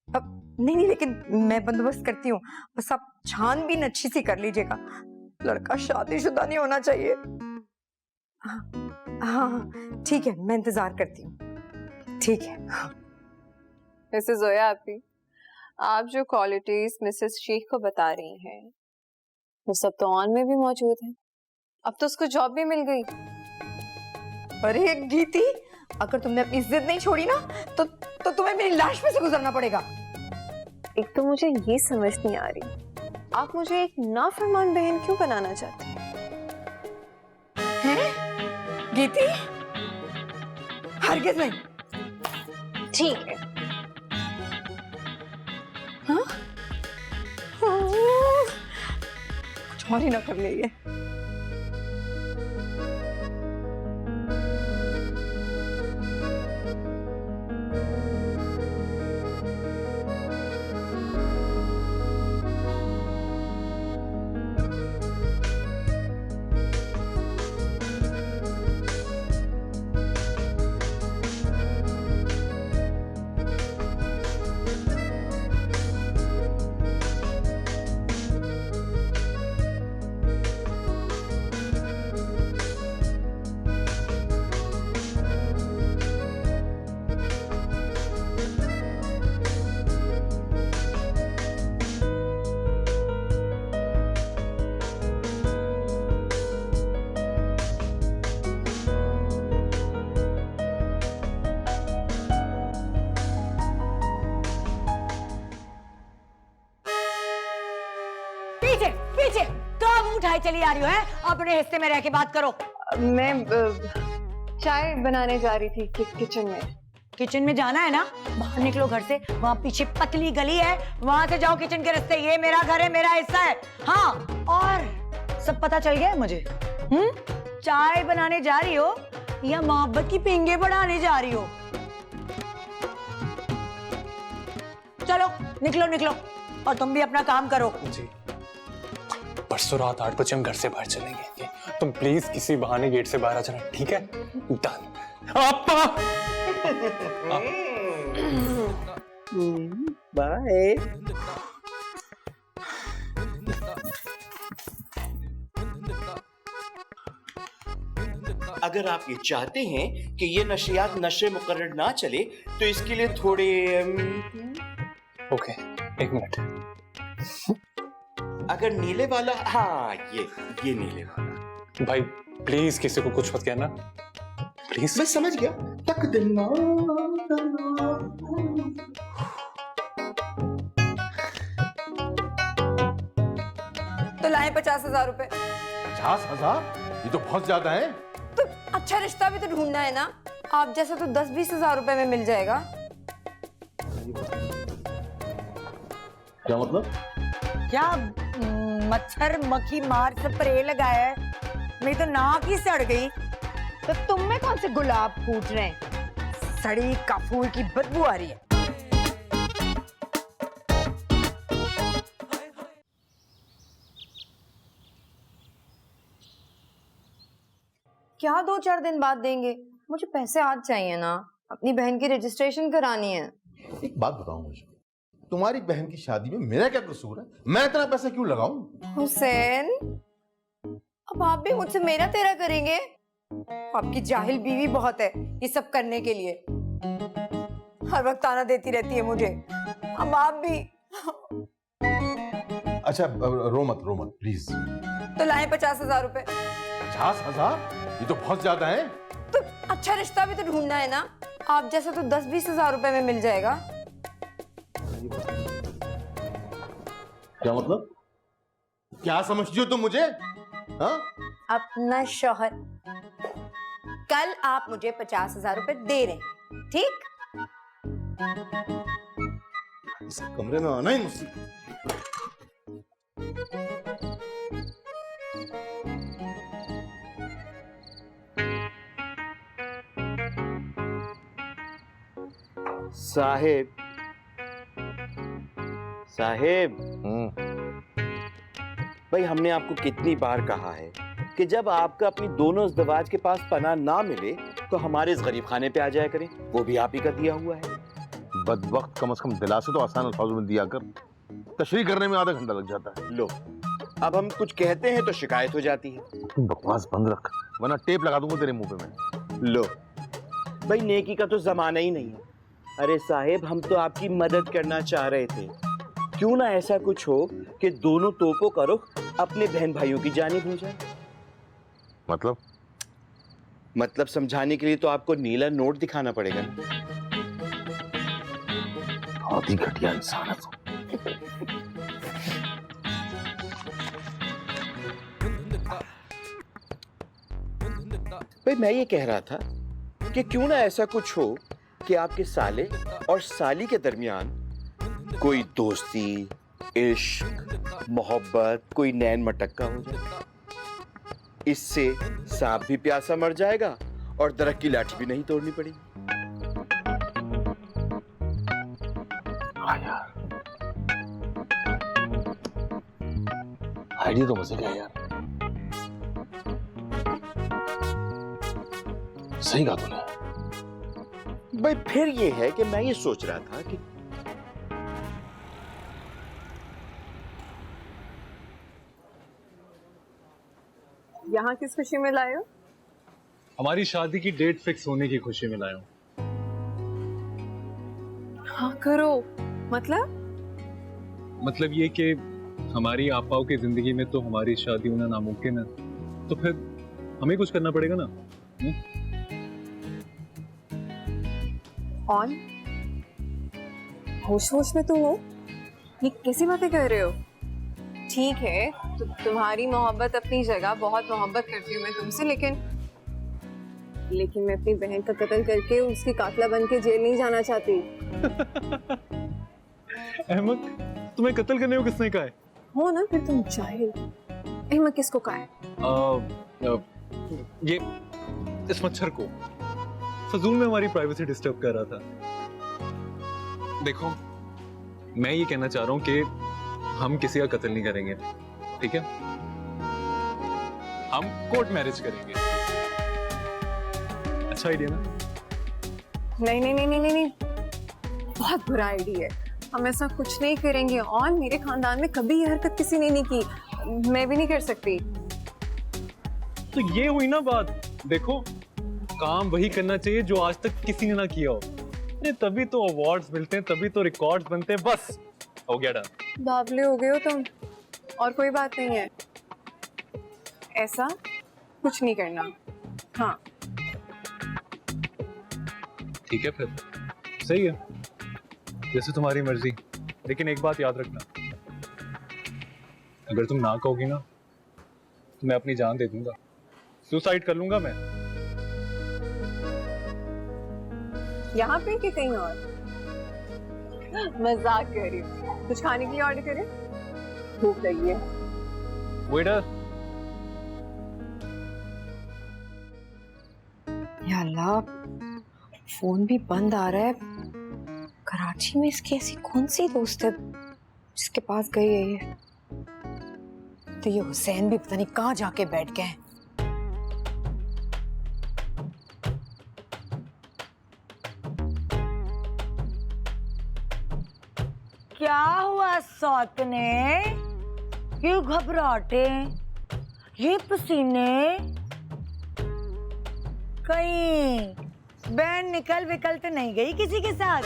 अब नहीं, लेकिन मैं बंदोबस्त करती हूँ। बस आप छानबीन अच्छी सी कर लीजिएगा। लड़का शादीशुदा नहीं होना चाहिए। हाँ ठीक है, मैं इंतजार करती हूँ। ठीक है। वैसे जोया आप जो क्वालिटीज मिसेस शेख को बता रही हैं वो सब तो ऑन में भी मौजूद है। अब तो उसको जॉब भी मिल गई। अरे गीती, अगर तुमने अपनी जिद नहीं छोड़ी ना तो तुम्हें मेरी लाश में से गुजरना पड़ेगा। एक तो मुझे ये समझ नहीं आ रही, आप मुझे एक नाफरमान बहन क्यों बनाना चाहते हैं? गीती, हरगिज़ नहीं। ठीक है। हाँ? कुछ और ही ना कर ले ये। पीछे पीछे कहाँ मुंह उठाए चली आ रही हो? है अपने हिस्से में रह के बात करो। मैं चाय बनाने जा रही थी किचन में। किचन में जाना है ना? बाहर निकलो घर से, वहाँ पीछे पतली गली है, वहां से जाओ किचन के रास्ते। ये मेरा घर है, मेरा हिस्सा है। हाँ, और सब पता चल गया है मुझे। चाय बनाने जा रही हो या मोहब्बत की पिंगे बढ़ाने जा रही हो? चलो निकलो निकलो, और तुम भी अपना काम करो। जी, परसों रात 8 बजे हम घर से बाहर चलेंगे। तुम प्लीज किसी बहाने गेट से बाहर आ जाना, ठीक है? डन। आपा बाय। अगर आप ये चाहते हैं कि ये नशियात नशे मुकर्रर ना चले तो इसके लिए थोड़े ओके, 1 मिनट। अगर नीले वाला, हाँ ये नीले वाला। भाई प्लीज किसी को कुछ मत कहना, प्लीज। मैं समझ गया। तक दिलना तो लाए 50,000 रुपए। 50,000? ये तो बहुत ज्यादा है। तो अच्छा रिश्ता भी तो ढूंढना है ना। आप जैसा तो 10-20 हजार रुपए में मिल जाएगा। क्या मतलब? क्या मच्छर मक्खी मार स्प्रे लगाया है? मेरी तो नाक ही सड़ गई। तो तुम में कौन से गुलाब फूट रहे हैं? सड़ी कपूर की बदबू आ रही है। क्या 2-4 दिन बाद देंगे? मुझे पैसे आज चाहिए ना, अपनी बहन की रजिस्ट्रेशन करानी है। एक बात बताओ मुझे, तुम्हारी बहन की शादी में मेरा क्या कसूर है? मैं इतना पैसा क्यों लगाऊं? हुसैन, अब आप भी मुझसे मेरा तेरा करेंगे? आपकी जाहिल बीवी बहुत है ये सब करने के लिए। हर वक्त ताना देती रहती है मुझे। अब आप भी। अच्छा रो मत प्लीज। तो लाएं 50,000 रुपए। 50,000? ये तो बहुत ज्यादा है। तो अच्छा रिश्ता भी तो ढूंढना है ना। आप जैसा तो 10-20 हजार रुपए में मिल जाएगा। क्या मतलब? क्या समझती हो तुम मुझे? हाँ? अपना शौहर। कल आप मुझे 50,000 रुपए दे रहे हैं, ठीक? इस कमरे में आना ही मुश्किल। साहेब, साहेब, भाई हमने आपको कितनी बार कहा है कि जब आपका अपनी दोनों इज़्दिवाज के पास पनाह ना मिले तो हमारे इस गरीब खाने पे आ जाया करें, वो भी आप ही का दिया हुआ है। बदबख्त, कम से कम दिलासे तो आसान अल्फाजों में दिया कर। तशरीह करने में आधा घंटा लग जाता है। लो, अब हम कुछ कहते हैं तो शिकायत हो जाती है। तुम बकवास बंद रख, वरना टेप लगा दूंगा तेरे मुंह पे मैं। लो भाई, नेकी का तो जमाना ही नहीं है। अरे साहेब, हम तो आपकी मदद करना चाह रहे थे। क्यों ना ऐसा कुछ हो कि दोनों तोपों का रुख अपने बहन भाइयों की जानिब हो जाए। मतलब समझाने के लिए तो आपको नीला नोट दिखाना पड़ेगा ना। बहुत ही घटिया इंसान है तू। भाई मैं ये कह रहा था कि क्यों ना ऐसा कुछ हो कि आपके साले और साली के दरमियान कोई दोस्ती, इश्क, मोहब्बत, कोई नैन मटक्का हो जाए। इससे सांप भी प्यासा मर जाएगा और दरख्त की लाठी भी नहीं तोड़नी पड़ेगी। हाँ यार, आइडिया तो मजे का है यार। सही कहा तूने। भाई फिर ये है कि मैं ये सोच रहा था कि यहाँ किस खुशी में लाए हो? हमारी शादी की डेट फिक्स होने की खुशी में लाया हूँ। हाँ करो। मतलब ये कि हमारी आपाओं की जिंदगी में तो हमारी शादी होना नामुमकिन है, तो फिर हमें कुछ करना पड़ेगा ना। ऑन होश होश में तो हो, ये कैसी बातें कर रहे हो? ठीक है, तो तुम्हारी मोहब्बत अपनी जगह, बहुत मोहब्बत करती हूँ मैं तुमसे, लेकिन मैं अपनी बहन का कत्ल करके उसकी कातला बन के जेल नहीं जाना चाहती। अहमद, तुम्हें कत्ल करने को किसने कहा है? हो ना फिर तुम जाहिल। अहमद किसको कहा है? ये इस मच्छर को फजूल में हमारी प्राइवेसी डिस्टर्ब कर रहा था। देखो, मैं ये कहना चाह रहा हूँ कि हम किसी का कत्ल नहीं करेंगे, ठीक है? हम कोर्ट मैरिज करेंगे। अच्छा आइडिया ना? नहीं नहीं नहीं नहीं नहीं, बहुत बुरा आइडिया है। हम ऐसा कुछ नहीं करेंगे। और मेरे खानदान में कभी ये हरकत किसी ने नहीं की, मैं भी नहीं कर सकती। तो ये हुई ना बात। देखो, काम वही करना चाहिए जो आज तक किसी ने ना किया हो। अरे तभी तो अवार्ड्स मिलते हैं, तभी तो रिकॉर्ड्स बनते हैं। बस हो गया डन। बावले हो गए हो तुम, और कोई बात नहीं है। ऐसा कुछ नहीं करना। हाँ ठीक है, फिर सही है, जैसे तुम्हारी मर्जी। लेकिन एक बात याद रखना, अगर तुम ना कहोगी ना तो मैं अपनी जान दे दूंगा। सुसाइड कर लूंगा मैं। यहाँ पे कि कहीं और? मजाक कर रही हूँ। कुछ खाने के लिए ऑर्डर करें? भूख लगी है। वेटर, या अल्लाह, फोन भी बंद आ रहा है। कराची में इसकी ऐसी कौन सी दोस्त है जिसके पास गई है ये? तो ये हुसैन भी पता नहीं कहाँ जाके बैठ गए हैं। क्या हुआ सौतने? ये घबराहटे, ये पसीने, कहीं बहन निकल विकल तो नहीं गई किसी के साथ?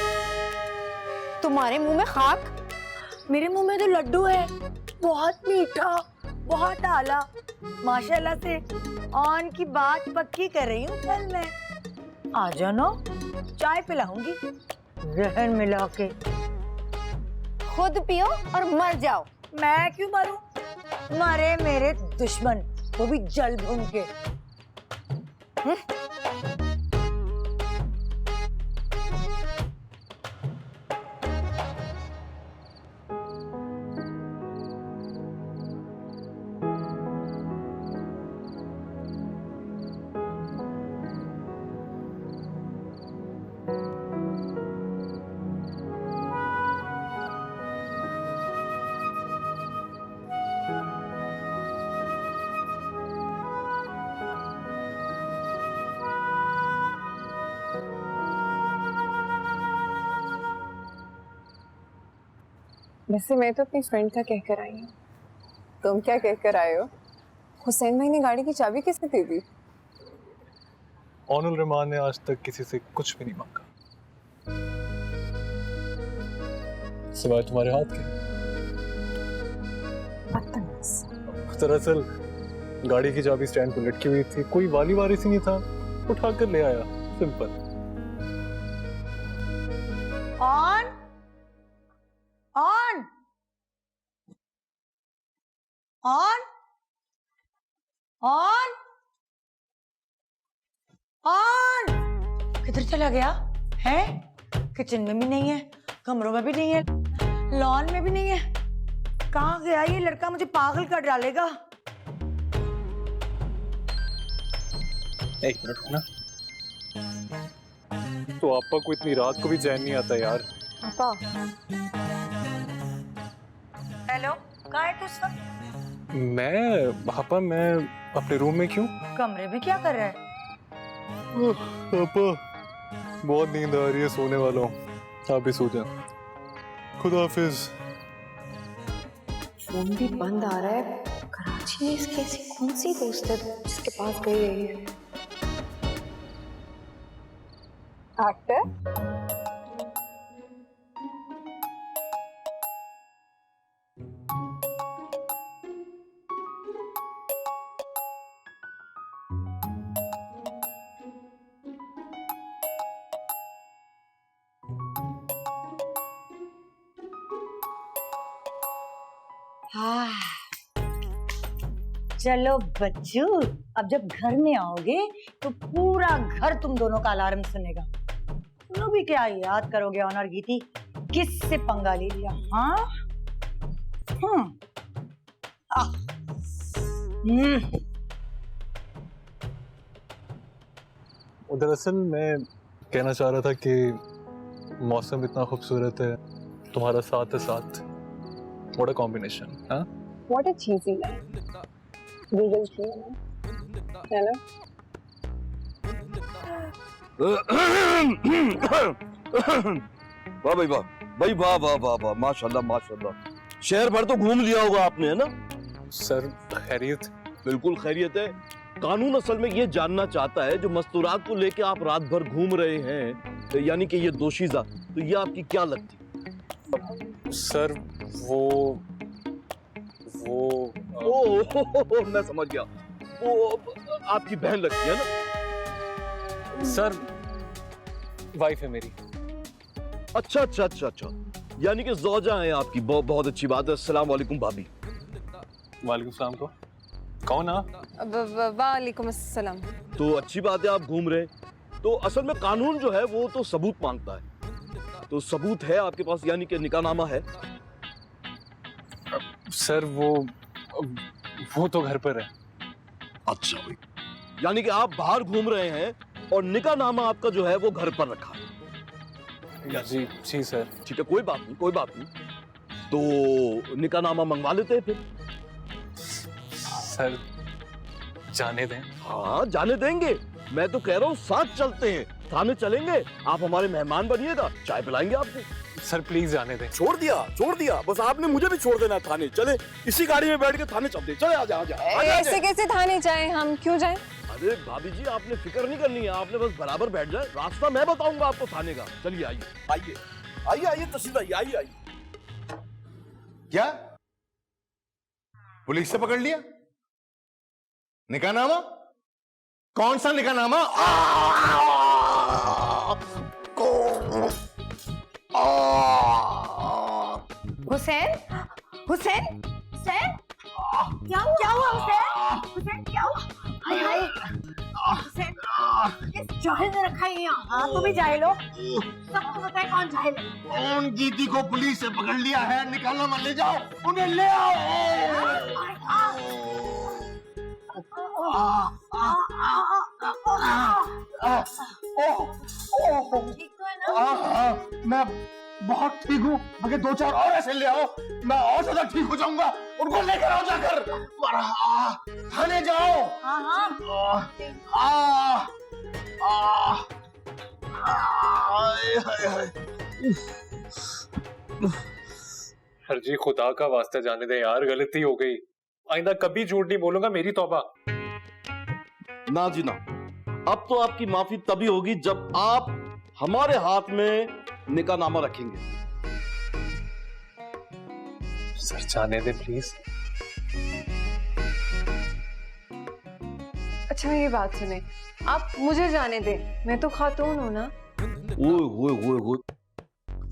तुम्हारे मुंह में खाक, मेरे मुंह में तो लड्डू है, बहुत मीठा, बहुत आला। माशाल्लाह से ऑन की बात पक्की कर रही हूँ कल मैं। आ जानो, चाय पिलाऊंगी जहन मिला के। खुद पियो और मर जाओ। मैं क्यों मरूं? मरे मेरे दुश्मन, वो भी जल भून के। वैसे मैं तो अपनी फ्रेंड का कहकर आई हूँ। तुम क्या कहकर आए हो? हुसैन भाई ने गाड़ी की चाबी किसने दे दी? ऑनुल रहमान ने आज तक किसी से कुछ भी नहीं मांगा सिवाय तुम्हारे हाथ के। दरअसल गाड़ी की चाबी स्टैंड पर लटकी हुई थी, कोई वाली वारिस ही नहीं था, उठाकर ले आया, simple. On on on on on किधर चला गया है? किचन में भी नहीं है, कमरों में भी नहीं है, लॉन में भी नहीं है। कहाँ गया ये लड़का? मुझे पागल कर डालेगा। एक मिनट रुकना। तो आपा को इतनी रात को भी चैन नहीं आता यार। पापा, हेलो, कहाँ है तू इस वक्त? मैं अपने रूम में। क्यों? कमरे में क्या कर रहा है? पापा बहुत नींद आ रही है, सोने वाला हूँ, आप भी सो जाए। खुदा हाफिज। फोन भी बंद आ रहा है। कराची में इसकी ऐसी कौन सी दोस्त है जिसके पास गई है ये? एक्टर? हाँ, चलो बच्चू, अब जब घर में आओगे तो पूरा घर तुम दोनों का अलार्म सुनेगा। तुम लोग भी क्या याद करोगे ऑनर गीती किससे पंगा ले लिया? हाँ दरअसल मैं कहना चाह रहा था कि मौसम इतना खूबसूरत है, तुम्हारा साथ है साथ। What a combination, huh? What a cheesy line. Google Chrome. Hello? वाह भाई वाह, भाई वाह वाह वाह वाह, माशाल्लाह माशाल्लाह। शहर भर तो घूम लिया होगा आपने, है ना? सर खैरियत? बिल्कुल खैरियत है। कानून असल में ये जानना चाहता है, जो मस्तूरात को लेके आप रात भर घूम रहे हैं, यानी कि ये दोशीज़ा, तो ये आपकी क्या लगती? सर वो मैं समझ गया, वो आपकी बहन लगती है ना? सर वाइफ है मेरी। अच्छा अच्छा अच्छा अच्छा, यानी कि जौजा है आपकी। बहुत अच्छी बात है। अस्सलाम वालेकुम भाभी। वालेकुम सलाम। को कौन आप? वालेकुम अस्सलाम। तो अच्छी बात है आप घूम रहे हैं। तो असल में कानून जो है वो तो सबूत मांगता है। तो सबूत है आपके पास, यानी कि निकाहनामा है? सर वो तो घर पर है। अच्छा भाई, यानी कि आप बाहर घूम रहे हैं और निकाहनामा आपका जो है वो घर पर रखा है। जी जी सर। ठीक है, कोई बात नहीं, कोई बात नहीं। तो निकाहनामा मंगवा लेते हैं फिर। सर जाने दें। हाँ जाने देंगे। मैं तो कह रहा हूँ साथ चलते हैं, थाने चलेंगे, आप हमारे मेहमान बनिएगा, चाय पिलाएंगे आपको। सर प्लीज जाने दें। छोड़ दिया, बस आपने मुझे भी छोड़ देना थाने। चले इसी गाड़ी में बैठ के थाने चलते। चले आजा। ऐसे कैसे थाने जाए, हम क्यों जाए? अरे भाभी जी, आपने फिक्र नहीं करनी है, आपने बस बराबर बैठ जाए, रास्ता मैं बताऊंगा आपको थाने का। चलिए आइए तस्वीर आइए। क्या पुलिस से पकड़ लिया? निकाहनामा? कौन सा निकाहनामा? हुसैन हुसैन हुसैन क्या हुआ हुसैन क्या हुआ? हाय हाय हुसैन, इस जाहिल ने रखा है यहाँ। हाँ तुम भी जाहिल हो, सबको पता है कौन जाहिल है। कौन जीती को पुलिस से पकड़ लिया है? निकाहनामा ले जाओ, उन्हें ले आओ। मैं बहुत ठीक हूँ, मगर 2-4 और ऐसे ले आओ, मैं और ज्यादा ठीक हो जाऊंगा। उनको लेकर आओ जाकर। थाने जाओ। सर जी खुदा का वास्ता जाने दें यार, गलती हो गई। आइंदा कभी झूठ नहीं बोलूंगा, मेरी तौबा। ना जी ना, अब तो आपकी माफी तभी होगी जब आप हमारे हाथ में निकाहनामा रखेंगे। सर जाने दें प्लीज। अच्छा ये बात सुने, आप मुझे जाने दें, मैं तो खातून हूँ ना। ओए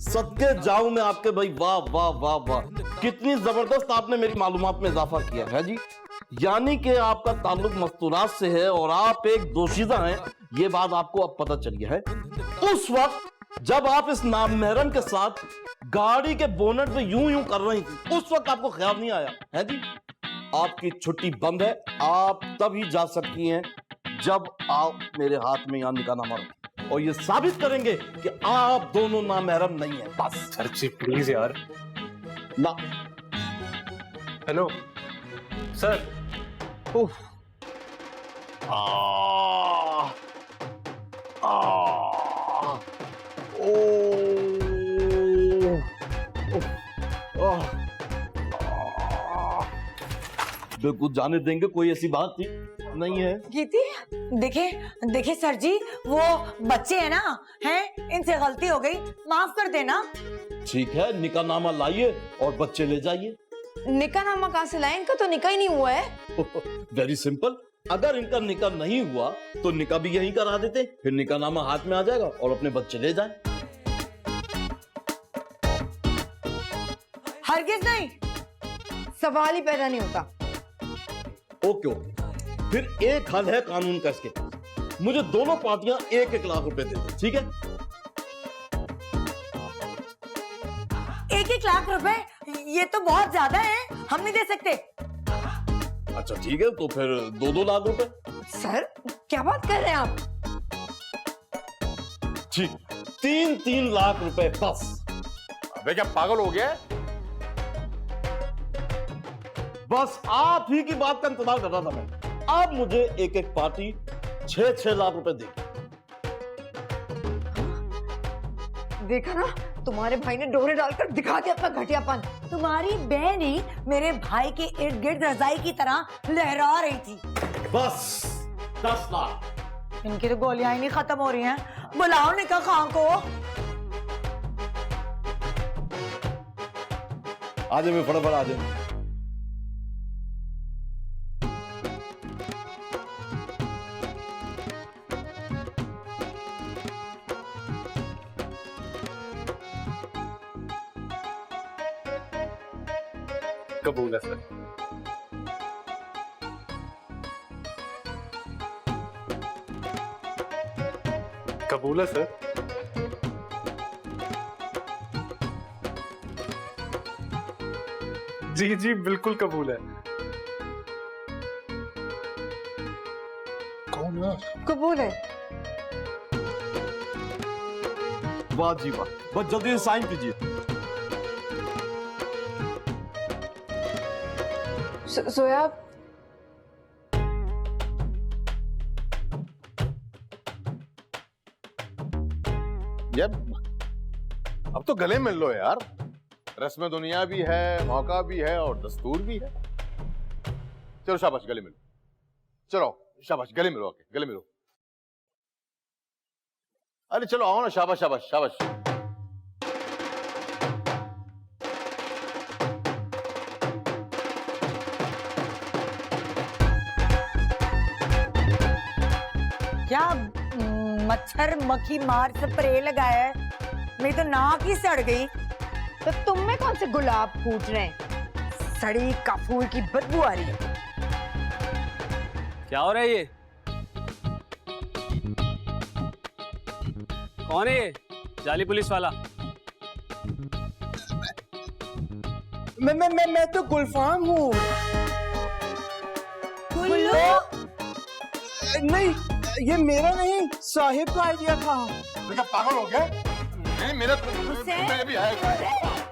सदके जाऊं मैं आपके भाई। वाह वाह वाह वाह, कितनी जबरदस्त आपने मेरी मालूमात में इजाफा किया है जी। यानी कि आपका ताल्लुक मस्तूरात से है और आप एक दोशीज़ा हैं, ये बात आपको अब पता चल गया है। उस वक्त जब आप इस नामहरम के साथ गाड़ी के बोनट पे यूं कर रही थी, उस वक्त आपको ख्याल नहीं आया है जी? आपकी छुट्टी बंद है, आप तभी जा सकती हैं जब आप मेरे हाथ में यहाँ निकाहनामा रखें और ये साबित करेंगे कि आप दोनों नामहरम नहीं है। बस। सर जी प्लीज यार। ना। Hello sir. उफ। बिल्कुल जाने देंगे, कोई ऐसी बात नहीं है। गीती देखिए सर जी, वो बच्चे हैं ना, हैं, इनसे गलती हो गई, माफ कर देना। ठीक है, निकाहनामा लाइए और बच्चे ले जाइए। निकाहनामा कहाँ से लाए? इनका तो निकाह ही नहीं हुआ है। वेरी सिंपल, अगर इनका निकाह नहीं हुआ तो निकाह भी यहीं करा देते, फिर निकाहनामा हाथ में आ जाएगा और अपने बच्चे ले जाए। हरगिज नहीं, सवाल ही पैदा नहीं होता। ओके, फिर एक हल है कानून का इसके पास। मुझे दोनों पार्टियां 1-1 लाख रुपए दे दो, ठीक है? 1-1 लाख रुपए? ये तो बहुत ज्यादा है, हम नहीं दे सकते। अच्छा ठीक है, तो फिर 2-2 लाख रुपए। सर क्या बात कर रहे हैं आप? ठीक, 3-3 लाख रुपए बस। अबे क्या पागल हो गया? बस आप ही की बात का इंतजार कर रहा था मैं। आप मुझे 1-1 पार्टी 6-6 लाख रुपए देगी। देखा ना, तुम्हारे भाई ने डोरे डालकर दिखा दिया अपना घटियापन। तुम्हारी बहन ही मेरे भाई के इर्द गिर्द रजाई की तरह लहरा रही थी। बस 10 लाख। इनकी तो गोलियां ही नहीं खत्म हो रही हैं। बुलाओ निकाह खां को। आ जाए, मैं फटाफट आ जाए। कबूल है सर। कबूल है सर। जी जी बिल्कुल कबूल है। कौन है? कबूल है। वाह जी वाह, बस जल्दी से साइन कीजिए। जोया, यार अब तो गले मिल लो यार। रस्म दुनिया भी है, मौका भी है और दस्तूर भी है। चलो शाबाश गले मिलो, चलो शाबाश गले मिलो, आके गले मिलो। अरे चलो आओ ना, शाबाश शाबाश शाबाश। क्या मच्छर मक्खी मार स्प्रे लगाया है? मेरी तो नाक ही सड़ गई। तो तुम में कौन से गुलाब फूट रहे हैं? सड़ी काफूर की बदबू आ रही है। क्या हो रहा है ये? कौन है ये जाली पुलिस वाला? मैं तो गुलफाम हूँ। नहीं, ये मेरा नहीं, साहिब का आइडिया था। बेटा पागल हो गया? नहीं मेरा भी है।